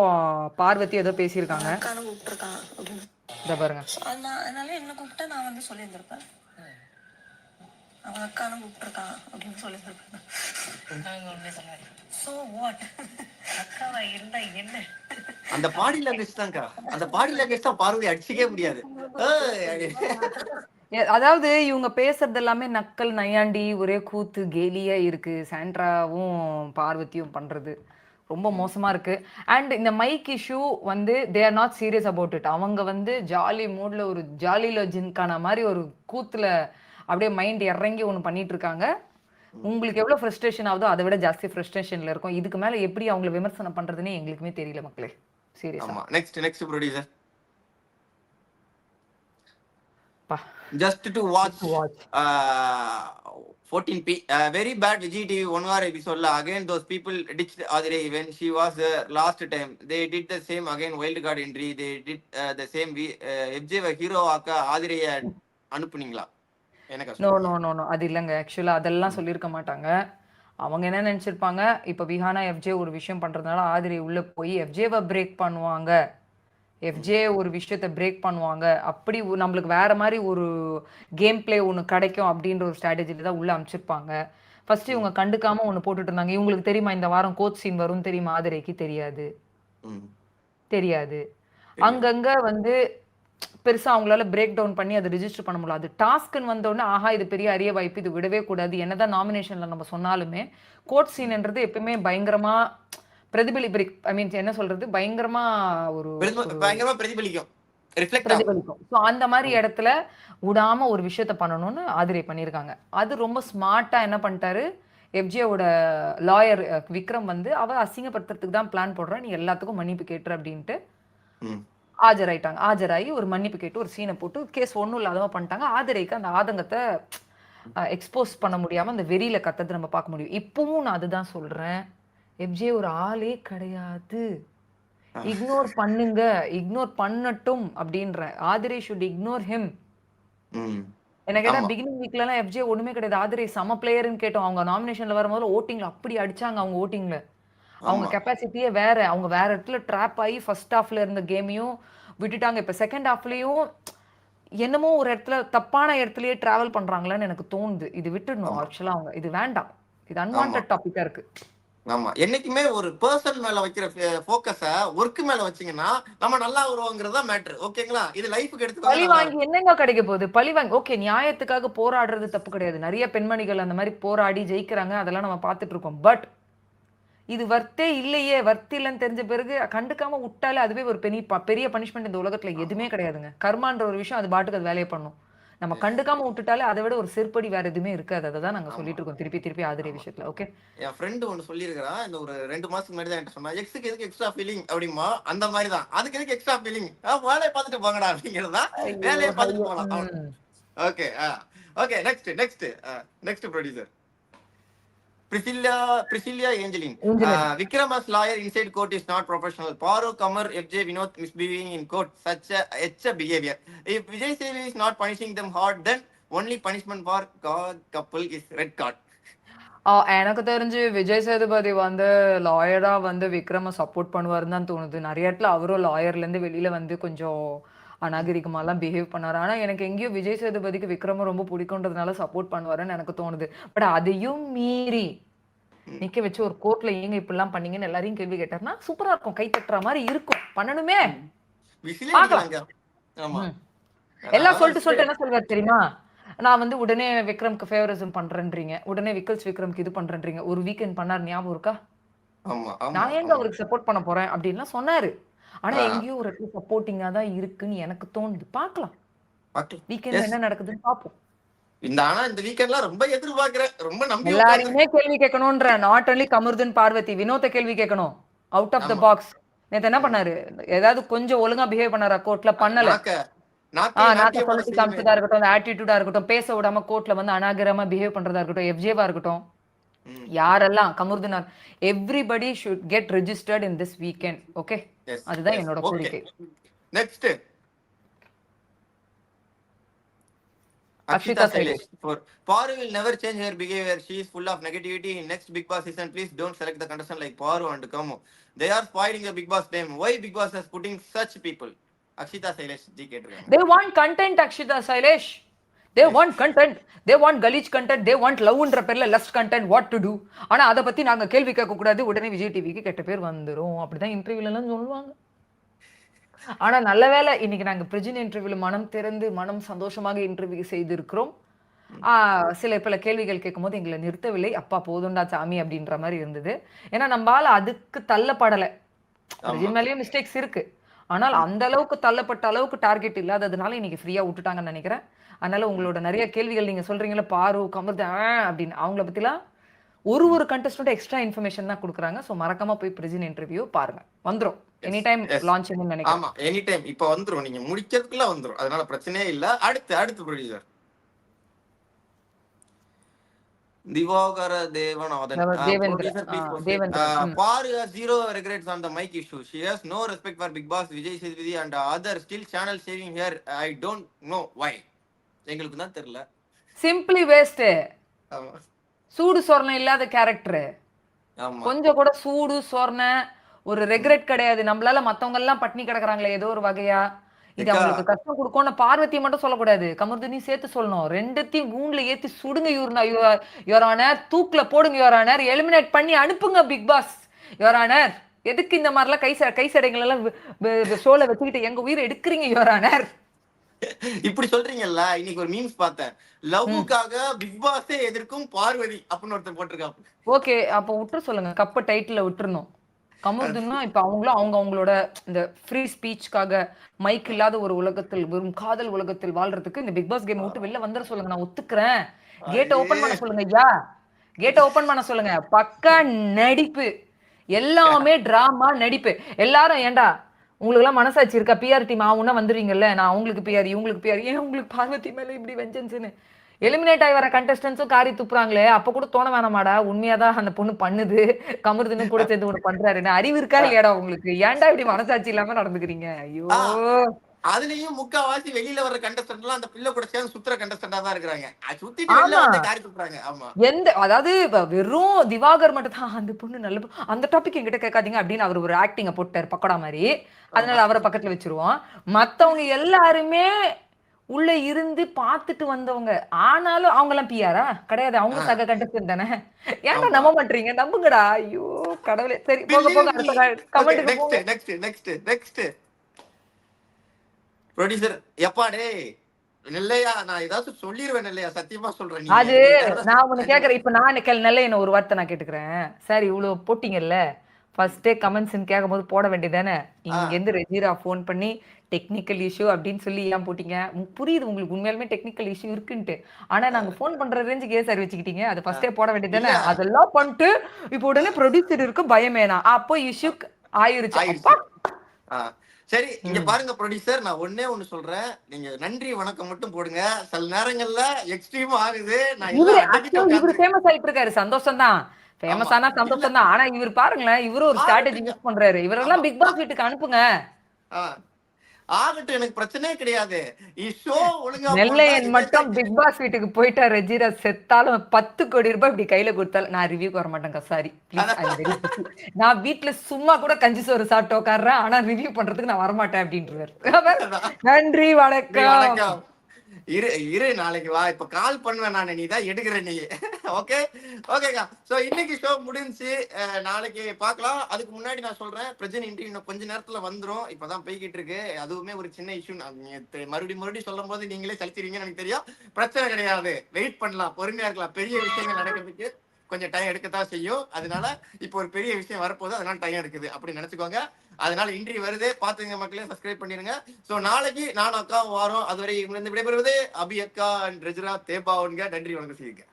பார்வதி ஏதோ பேசியிருக்காங்க. இதை பாருங்க. அதனால என்ன கூப்பிட்டா நான் வந்து சொல்லியிருந்திருப்பேன், அவன் அக்கான கூப்பிட்டுருக்கான் அப்படின்னு சொல்லியிருந்திருப்பேன். So what? அக்காவா இருந்தா என்ன? அந்த பாடி லாங்குவேஜ் தான்க்கா. அந்த பாடி லாங்குவேஜ் தான் பார்வதி அடிச்சுக்கவே முடியாது. அதாவது இவங்க பேசுறது எல்லாமே நக்கல் நையாண்டி ஒரே கூத்து கேலியா இருக்கு. சாண்ட்ராவும் பார்வதியும் பண்றது ரொம்ப மோசமா இருக்கு. அண்ட் இந்த மைக் இஷ்யூ வந்து they are not serious about it. அவங்க வந்து ஜாலி மூட்ல ஒரு ஜாலில ஜின்கான மாதிரி ஒரு கூத்துல அப்படியே மைண்ட் இறங்கி ஒன்று பண்ணிட்டு இருக்காங்க. உங்களுக்கு எவ்வளவு ஃப்ரஸ்ட்ரேஷன் ஆகுதோ அதை விட ஜாஸ்தி ஃப்ரஸ்ட்ரேஷன்ல இருக்கும். இதுக்கு மேல எப்படி அவங்கள விமர்சனம் பண்றதுன்னு எங்களுக்குமே தெரியல மக்களே. சீரியஸா. ஆமா நெக்ஸ்ட் ப்ரொடியூசர் பா just to watch to watch. 14p very bad Vijay TV 1 hour episode la again those people ditched Adire when she was last time they did the same again wild card entry they did the same FJ hero ஆக்க ஆதிரைய அனுப்புனீங்களா எனக்கு no no no no அது இல்லைங்க. ஆக்சுவலா அதெல்லாம் சொல்லியிருக்க மாட்டாங்க. அவங்க என்ன நினைச்சிருப்பாங்க, இப்ப விஹானா எஃப்ஜே ஒரு விஷயம் பண்றதுனால ஆதிரை உள்ள போய் எஃப்ஜேவை பிரேக் பண்ணுவாங்க, எஃப்ஜே ஒரு விஷயத்த பிரேக் பண்ணுவாங்க, அப்படி நம்மளுக்கு வேற மாதிரி ஒரு கேம் பிளே ஒன்று கிடைக்கும் அப்படின்ற ஒரு ஸ்ட்ராட்டஜில தான் உள்ள அமைச்சிருப்பாங்க. ஃபர்ஸ்ட் இவங்க கண்டுக்காம ஒன்று போட்டுட்டு இருந்தாங்க. இவங்களுக்கு தெரியுமா இந்த வாரம் கோச் சீன் வரும் தெரியுமா? ஆதிரைக்கு தெரியாது. தெரியாது. அங்கங்க வந்து பெருசா அவங்களால பிரேக் டவுன் பண்ணி அதை ரிஜிஸ்டர் பண்ண முடியல. அது டாஸ்க்னு வந்தோடனே ஆஹா இது பெரிய அரிய வாய்ப்பு, இது விடவே கூடாது. என்னதான் நாமினேஷன்ல நம்ம சொன்னாலுமே கோட் சீன்ன்றது எப்பவுமே பயங்கரமா ஐ மீன் என்ன சொல்றது, பயங்கரமா ஒரு பயங்கரமா பிரதிபலிக்கும் பிரதிபலிக்கும். ஸோ அந்த மாதிரி இடத்துல விடாம ஒரு விஷயத்த பண்ணணும்னு ஆதிரை பண்ணியிருக்காங்க. அது ரொம்ப ஸ்மார்ட்டா என்ன பண்ணிட்டாரு, எஃப்ஜேவோட லாயர் விக்ரம் வந்து அவ அசிங்கப்படுத்துறதுக்கு தான் பிளான் போடுறேன், நீ எல்லாத்துக்கும் மன்னிப்பு கேட்டுரு அப்படின்ட்டு ஆஜராயிட்டாங்க. ஆஜராகி ஒரு மன்னிப்பு கேட்டு ஒரு சீனை போட்டு கேஸ் ஒன்றும் இல்லாதவ பண்ணிட்டாங்க. ஆதிரைக்கு அந்த ஆதங்கத்தை எக்ஸ்போஸ் பண்ண முடியாம அந்த வெறியில கத்தது நம்ம பார்க்க முடியும். இப்பவும் நான் அதுதான் சொல்றேன், எஃப்ஜே ஒரு ஆளே கிடையாது. இக்னோர் பண்ணுங்க, இக்னோர் பண்ணட்டும் அப்படின்ற. Aadhirai should ignore him. எனக்கு கேட்டா பிகினிங் வீக்ல எல்லாம் எஃப்ஜே ஒண்ணுமே கிடையாது. ஆதிரை சம பிளேயர்னு கேட்டோம். அவங்க நாமினேஷன்ல வரும்போது ஓட்டிங்ல அப்படி அடிச்சாங்க. அவங்க ஓட்டிங்ல அவங்க கெப்பாசிட்டியே வேற. அவங்க வேற இடத்துல ட்ராப் ஆகி ஃபர்ஸ்ட் ஹாஃப்ல இருந்த கேமையும் விட்டுட்டாங்க. இப்ப செகண்ட் ஹாஃப்லயும் என்னமோ ஒரு இடத்துல தப்பான இடத்துலயே டிராவல் பண்றாங்களான்னு எனக்கு தோணுது. இது விட்டுடணும் ஆக்சுவலா. அவங்க இது வேண்டாம், இது அன்வான்ட் டாபிக்கா இருக்கு. ஆமா என்னைக்குமே ஒரு பர்சன் மேல வைக்கிற போக்கஸ ஒர்க் மேல வச்சீங்கன்னா நம்ம நல்லா வருவோங்கிறதா மேட்டர். ஓகேங்களா? இது லைஃப்க்கு எடுத்து பழி வாங்கி என்னங்க கிடைக்க போகுது? பழி வாங்கி ஓகே, நியாயத்துக்காக போராடுறது தப்பு கிடையாது. நிறைய பெண்மணிகள் அந்த மாதிரி போராடி ஜெயிக்கிறாங்க, அதெல்லாம் நம்ம பார்த்துட்டு இருக்கோம். பட் இது வர்த்தே இல்லையே, வர்த்தி இல்லைன்னு தெரிஞ்ச பிறகு கண்டுக்காம விட்டாலே அதுவே ஒரு பெரிய பனிஷ்மெண்ட் இந்த உலகத்துல எதுவுமே கிடையாதுங்க. கர்மான்ற ஒரு விஷயம் அது பாட்டுக்கு அது வேலையை பண்ணும். நம்ம கண்டுக்காம விட்டுட்டாலே அதை விட ஒரு செருப்படி வேற எதுவுமே இருக்காது. அதை தான் நாங்க சொல்லிட்டு இருக்கோம் திருப்பி ஆதிரை விஷயத்துல. ஓகே, என் ஃப்ரெண்டு ஒன்னு சொல்லியிருக்கிறா, இந்த ஒரு 2 மாசத்துக்கு முன்னாடி தான் சொன்னா, எக்ஸுக்கு எதுக்கு எக்ஸ்ட்ரா ஃபீலிங் அப்படிமா, அந்த மாதிரி தான் அதுக்கு எதுக்கு எக்ஸ்ட்ரா ஃபீலிங், வேலையை பார்த்துட்டு போங்கடா அப்படிங்கிறதா, வேலையை பார்த்துட்டு போகலாம். Okay okay next producer Priscilla Angeline. Vikrama's lawyer inside court is not professional. Paru, Kamar, FJ, Vinod misbehaving in court. Such a behavior. If Vijay Sethi is not punishing them hard, then only punishment for God couple is red card. எனக்கு தெரிஞ்சு விஜய் சேதுபதி வந்து லாயரா வந்து Vikrama support பண்ணுவாருன்னு தான் தோணுது. நிறைய இடத்துல அவரும் லாயர்ல இருந்து வெளியில வந்து கொஞ்சம் அநாகரிகமாலாம் பிஹேவ் பண்ணாரு. ஆனா எனக்கு எங்கேயோ விஜய் சேதுபதிக்கு விக்ரம ரொம்ப பிடிக்கும்ன்றதுனால சப்போர்ட் பண்ணுவாருன்னு எனக்கு தோணுது. பட் அதையும் மீறி நிக்க வச்சு ஒரு கோர்ட்ல ஏங்க இப்படிலாம் பண்ணீங்கன்னு எல்லாரையும் கேள்வி கேட்டாருன்னா சூப்பரா இருக்கும், கை தட்டுற மாதிரி இருக்கும், பண்ணணுமே. எல்லாம் சொல்லிட்டு என்ன சொல்வார் தெரியுமா, நான் வந்து உடனே விக்ரம்க்கு ஃபேவரிசம் பண்றேன்றீங்க, உடனே விக்ரம்க்கு இது பண்றேன்றீங்க. ஒரு வீக்கெண்ட் பண்ணார் ஞாபகம் இருக்கா? நான் ஏங்க அவருக்கு சப்போர்ட் பண்ண போறேன் அப்படின்லாம் சொன்னாரு. ஆனா எங்கேயோ ஒரு இடத்துல சப்போர்ட்டிங்கா தான் இருக்குன்னு எனக்கு தோணுது. பார்க்கலாம் வீக்கெண்ட் என்ன நடக்குதுன்னு பாப்போம். இந்த வீக்கெண்ட்லாம் ரொம்ப எதிர்பார்க்கிறேன், ரொம்ப நம்பி எல்லாரையுமே கேள்வி கேட்கணும்ன்ற. நாட் ஒன்லி கமருதீன் பார்வதி, வினோத கேள்வி கேட்கணும். Out of the box. நேத்து என்ன பண்ணாரு, ஏதாவது கொஞ்சம் ஒழுங்கா பிஹேவ் பண்ணாரா கோர்ட்ல? பண்ணல. நாக்க சொல்லி காமிச்சதா இருக்கட்டும், ஆட்டிடியூடா இருக்கட்டும், பேச விடாம கோர்ட்ல வந்து அநாகரமா பிஹேவ் பண்றதா இருக்கட்டும், எஃப்ஜேவா இருக்கட்டும், யாரெல்லாம் Kamaruddin, everybody should get registered in this weekend. Okay, அதுதான் என்னோட கோரிக்கை. Next Akshita Sailesh. Paru will never change her behavior. She is full of negativity. In next Big Boss season, please don't select the contestant like Paru and Kamu. They are spoiling the Big Boss name. Why Big Boss is putting such people? Akshita Sailesh ji ketranga. They want content, Akshita Sailesh. They want content. They want gullish content. They want love ன்ற பேர்ல lust content. What to do? ஆனா அத பத்தி நாங்க கேள்வி கேட்க கூடாது, உடனே விஜய் டிவிக்கு கெட்ட பேர் வந்துரும். அப்படிதான் இன்டர்வியூல எல்லாம் சொல்லுவாங்க. ஆனா நல்ல வேளை இன்னைக்கு நாங்க பிரிஜின் இன்டர்வியூல மனம் திறந்து மனம் சந்தோஷமாக இன்டர்வியூ செய்திருக்கிறோம். சில பல கேள்விகள் கேட்கும்போது எங்களை நிறுத்தவில்லை. அப்பா போதும்டா சாமி அப்படின்ற மாதிரி இருந்தது. ஏன்னா நம்மால அதுக்கு தள்ளப்படலை. பிரிஜின் மேலேயும் மிஸ்டேக்ஸ் இருக்கு. ஆனால் அந்த அளவுக்கு தள்ளப்பட்ட அளவுக்கு டார்கெட் இல்லாததுனால இன்னைக்கு ஃப்ரீயா விட்டுட்டாங்கன்னு நினைக்கிறேன். அதனால உங்களோட நிறைய கேள்விகள் நீங்க சொல்றீங்களா பாரு கமர்து அப்படின்னு அவங்கள பத்திலாம் ஒரு கண்டஸ்டன்ட் எக்ஸ்ட்ரா இன்ஃபர்மேஷன் தான் கொடுக்குறாங்க. ஸோ மறக்காம போய் பிரிஜின் இன்டர்வியூ பாருங்க. வந்துரும் எனி டைம் லான்ச் நினைக்கிறேன். ஆமா எனி டைம் இப்ப வந்துரும். நீங்க முடிக்கிறதுக்குள்ள வந்துரும். அதனால பிரச்சனையே இல்ல. அடுத்து producer Divakara Devanathan. Paru has zero regrets on the mic issue. She has no respect for Big Boss, Vijay Sethupathi and other still channel sharing here. I don't know why. எங்களுக்கு தான் தெரியல. Simply waste. ஆமா. சூடு சொரணை இல்லாத கேரக்டர். ஆமா. கொஞ்சம் கூட சூடு சொரணை ஒரு ரெக்ரெட் கிடையாது. நம்மளால மத்தவங்க எல்லாம் பட்னி கிடக்குறாங்களே ஏதோ ஒரு வகையா. இது அவங்களுக்கு கஷ்டம் கொடுக்கும்னு பார்வதியை மட்டும் சொல்லக்கூடாது. கமர்தினி சேர்த்து சொல்லணும். ரெண்டுத்தையும் கூண்டுல ஏத்தி சுடுங்க யுவரானர். தூக்குல போடுங்க யுவரானர். எலிமினேட் பண்ணி அனுப்புங்க பிக் பாஸ் யுவரானர். எதுக்கு இந்த மாதிரிலாம் கை சடைகள் எல்லாம் ஷோல வச்சுக்கிட்டு எங்க உயிரை எடுக்கிறீங்க யுவரானர்? இப்படி சொல்றீங்கல்ல. இன்னைக்கு ஒரு மீம்ஸ் பார்த்தேன். லவ்வுக்காக பிக் பாஸே எதிர்க்கும் பார்வதி அப்படின்னு ஒருத்தர் போட்டிருக்காங்க. ஓகே அப்ப விட்டுற சொல்லுங்க. கப்ப டைட்டில் விட்டுறணும். கமர்துன்னா இப்ப அவங்களோட இந்த ஃப்ரீ ஸ்பீச்சுக்காக மைக் இல்லாத ஒரு உலகத்தில் வெறும் காதல் உலகத்தில் வாழ்றதுக்கு இந்த பிக் பாஸ் கேம் விட்டு வெளில வந்துட சொல்லுங்க. நான் ஒத்துக்கிறேன். கேட்டை ஓபன் பண்ண சொல்லுங்க ஐயா. கேட்டை ஓபன் பண்ண சொல்லுங்க. பக்கா நடிப்பு. எல்லாமே டிராமா நடிப்பு. எல்லாரும் ஏண்டா உங்களுக்கு எல்லாம் மனசாட்சி இருக்கா? பிஆர் டீம் ஆகும்னா வந்துடுவீங்கல்ல. நான் அவங்களுக்கு பிஆர் இவங்களுக்கு பிஆர் ஏன் உங்களுக்கு பார்வதி மேல இப்படி வெஞ்சன்ஸ்னு எலிமினேட் ஆகி வர கண்டஸ்டன்ஸும் காரி துப்புறாங்களே. அப்ப கூட தோண வேணாமாடா உண்மையாதான் அந்த பொண்ணு பண்ணுது கமர்துன்னு கூட சேர்ந்து ஒண்ணு பண்றாருன்னு. அறிவு இருக்கா இல்லையாடா உங்களுக்கு? ஏன்டா இப்படி மனசாட்சி இல்லாம நடந்துக்கிறீங்க? ஐயோ அதுலயும் முக்காவாசி வெளியில வர கண்டஸ்டன்ட் எல்லாம் அந்த பிள்ளை கூட சேர்ந்து சுத்துற கண்டஸ்டன்டா தான் இருக்காங்க. சுத்திட்டு வெளியில வந்து காரி துப்புறாங்க. ஆமா அதாவது வெறும் திவாகர் மட்டும் தான் அந்த பொண்ணு நல்ல அந்த டாபிக் என்கிட்ட கேட்காதீங்க அப்படின்னு அவர் ஒரு ஆக்டிங்க போட்டாரு பக்கோடா மாதிரி. அதனால அவரை பக்கத்துல வச்சிருவோம். மத்தவங்க எல்லாருமே உள்ள இருந்து பாத்துட்டு வந்தவங்க. ஆனாலும் அவங்க எல்லாம் பிஆரா கிடையாது. அவங்க சக கண்டஸ்டன்ட் தானே. ஏன்டா நம்ப மாட்டீங்க? நம்புங்கடா. ஐயோ கடவுளே. சரி போக நெக்ஸ்ட் ப்ரொடியூசர் எப்பாடே நெல்லையா. நான் ஏதாவது சொல்லிடுவேன் நெல்லையா. சத்தியமா சொல்றேன். அது நான் ஒண்ணு கேக்குறேன். இப்ப நான் நெல்லையா ஒரு வார்த்தை நான் கேட்டுக்கிறேன். சரி இவ்வளவு போட்டீங்கல்ல ஃபர்ஸ்டே கமெண்ட்ஸ் கேட்கும் போது போட வேண்டியதானே. இங்க இருந்து ரெஜிரா போன் பண்ணி டெக்னிக்கல் இஷ்யூ அப்படின்னு சொல்லி ஏன் போட்டீங்க? புரியுது உங்களுக்கு உண்மையாலுமே டெக்னிக்கல் இஷ்யூ இருக்குன்ட்டு. ஆனா நாங்க போன் பண்ற ரேஞ்சுக்கு ஏன் சார் வச்சுக்கிட்டீங்க? அது ஃபர்ஸ்டே போட வேண்டியதானே. அதெல்லாம் பண்ணிட்டு இப்ப உடனே ப்ரொடியூசர் இருக்கும் பயமேனா அப்போ இஷ்யூ ஆயிருச்சு. சரி இங்க பாருங்க ப்ரொடியூசர். நான் ஒண்ணு சொல்றேன். நீங்க நன்றி வணக்கம் மட்டும் போடுங்க. சில நேரங்கள்ல எக்ஸ்ட்ரீம் ஆகுது. இவரு ஃபேமஸ் ஆயிட்டு இருக்காரு. சந்தோஷம் தான். ஃபேமஸ் ஆனா சந்தோஷம் தான். ஆனா இவர் பாருங்களேன் இவரு ஒரு ஸ்ட்ராட்டஜி யூஸ் பண்றாரு. இவரெல்லாம் பிக் பாஸ் வீட்டுக்கு அனுப்புங்க. ஆகட்டும் எனக்கு பிரச்சனையே கிடையாது. நெல்லையன் மட்டும் பிக் பாஸ் வீட்டுக்கு போயிட்டா ரெஜிரா செத்தாலும் 10 கோடி ரூபாய் இப்படி கையில கொடுத்தாலும் நான் ரிவ்யூக்கு வர மாட்டேங்க. சாரி நான் வீட்டுல சும்மா கூட கஞ்சி சோறு சாப்பிட்டு உட்காடுறேன். ஆனா ரிவ்யூ பண்றதுக்கு நான் வரமாட்டேன் அப்படின்றாரு. நன்றி வணக்கம். இரு நாளைக்கு வா. இப்ப கால் பண்ணுவேன் நானு. நீ தான் எடுக்கிற நீ. ஓகேக்கா. சோ இன்னைக்கு ஷோ முடிஞ்சு. நாளைக்கு பாக்கலாம். அதுக்கு முன்னாடி நான் சொல்றேன் பிரிஜின் இன்டர்வியூ இன்னும் கொஞ்ச நேரத்துல வந்துரும். இப்பதான் போய்கிட்டு இருக்கு. அதுவுமே ஒரு சின்ன இஷ்யூ. மறுபடியும் சொல்லும் போது நீங்களே சலிச்சிருவீங்கன்னு எனக்கு தெரியும். பிரச்சனை கிடையாது. வெயிட் பண்ணலாம். பொறுமையா இருக்கலாம். பெரிய விஷயங்கள் நடக்கிறதுக்கு கொஞ்சம் டைம் எடுக்கத்தான் செய்யும். அதனால இப்போ ஒரு பெரிய விஷயம் வரப்போகுது. அதனால டைம் எடுக்குது அப்படின்னு நினைச்சுக்கோங்க. அதனால இன்டர்வியூ வருது. பாத்துங்க மக்களே. சப்ஸ்கிரைப் பண்ணிருங்க. சோ நாளைக்கு நான் அக்கா வாரம். அதுவரை இருந்து விடைபெறுவது அபி அக்கா அண்ட் ரெஜிரா தேபாவுங்க. நன்றி வணக்கம் செய்யுங்க.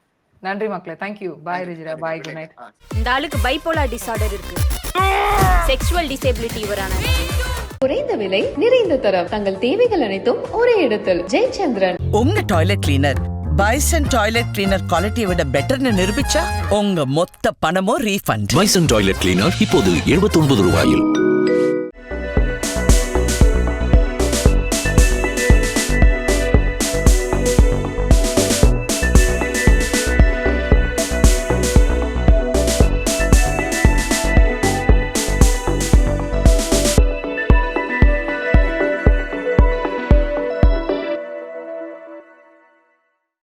நன்றி மக்களே. Thank you. Bye Rejira. Bye good night. இந்த ஆளுக்கு பைபோலார் டிசார்டர் இருக்கு. செக்ஷுவல் டிசேபிலிட்டி இவரான. குறைந்த விலை நிறைந்த தரம் தங்கள் தேவைகள் அனைத்தும் ஒரே இடத்தில். ஜெயச்சந்திரன். உங்க toilet cleaner bison toilet cleaner குவாலிட்டியை விட பெட்டர்னு நிரூபிச்சா உங்க மொத்த பணமும் ரீஃபண்ட். பைசன் டாய்லெட் கிளீனர் இப்போது 79 ரூபாயில்.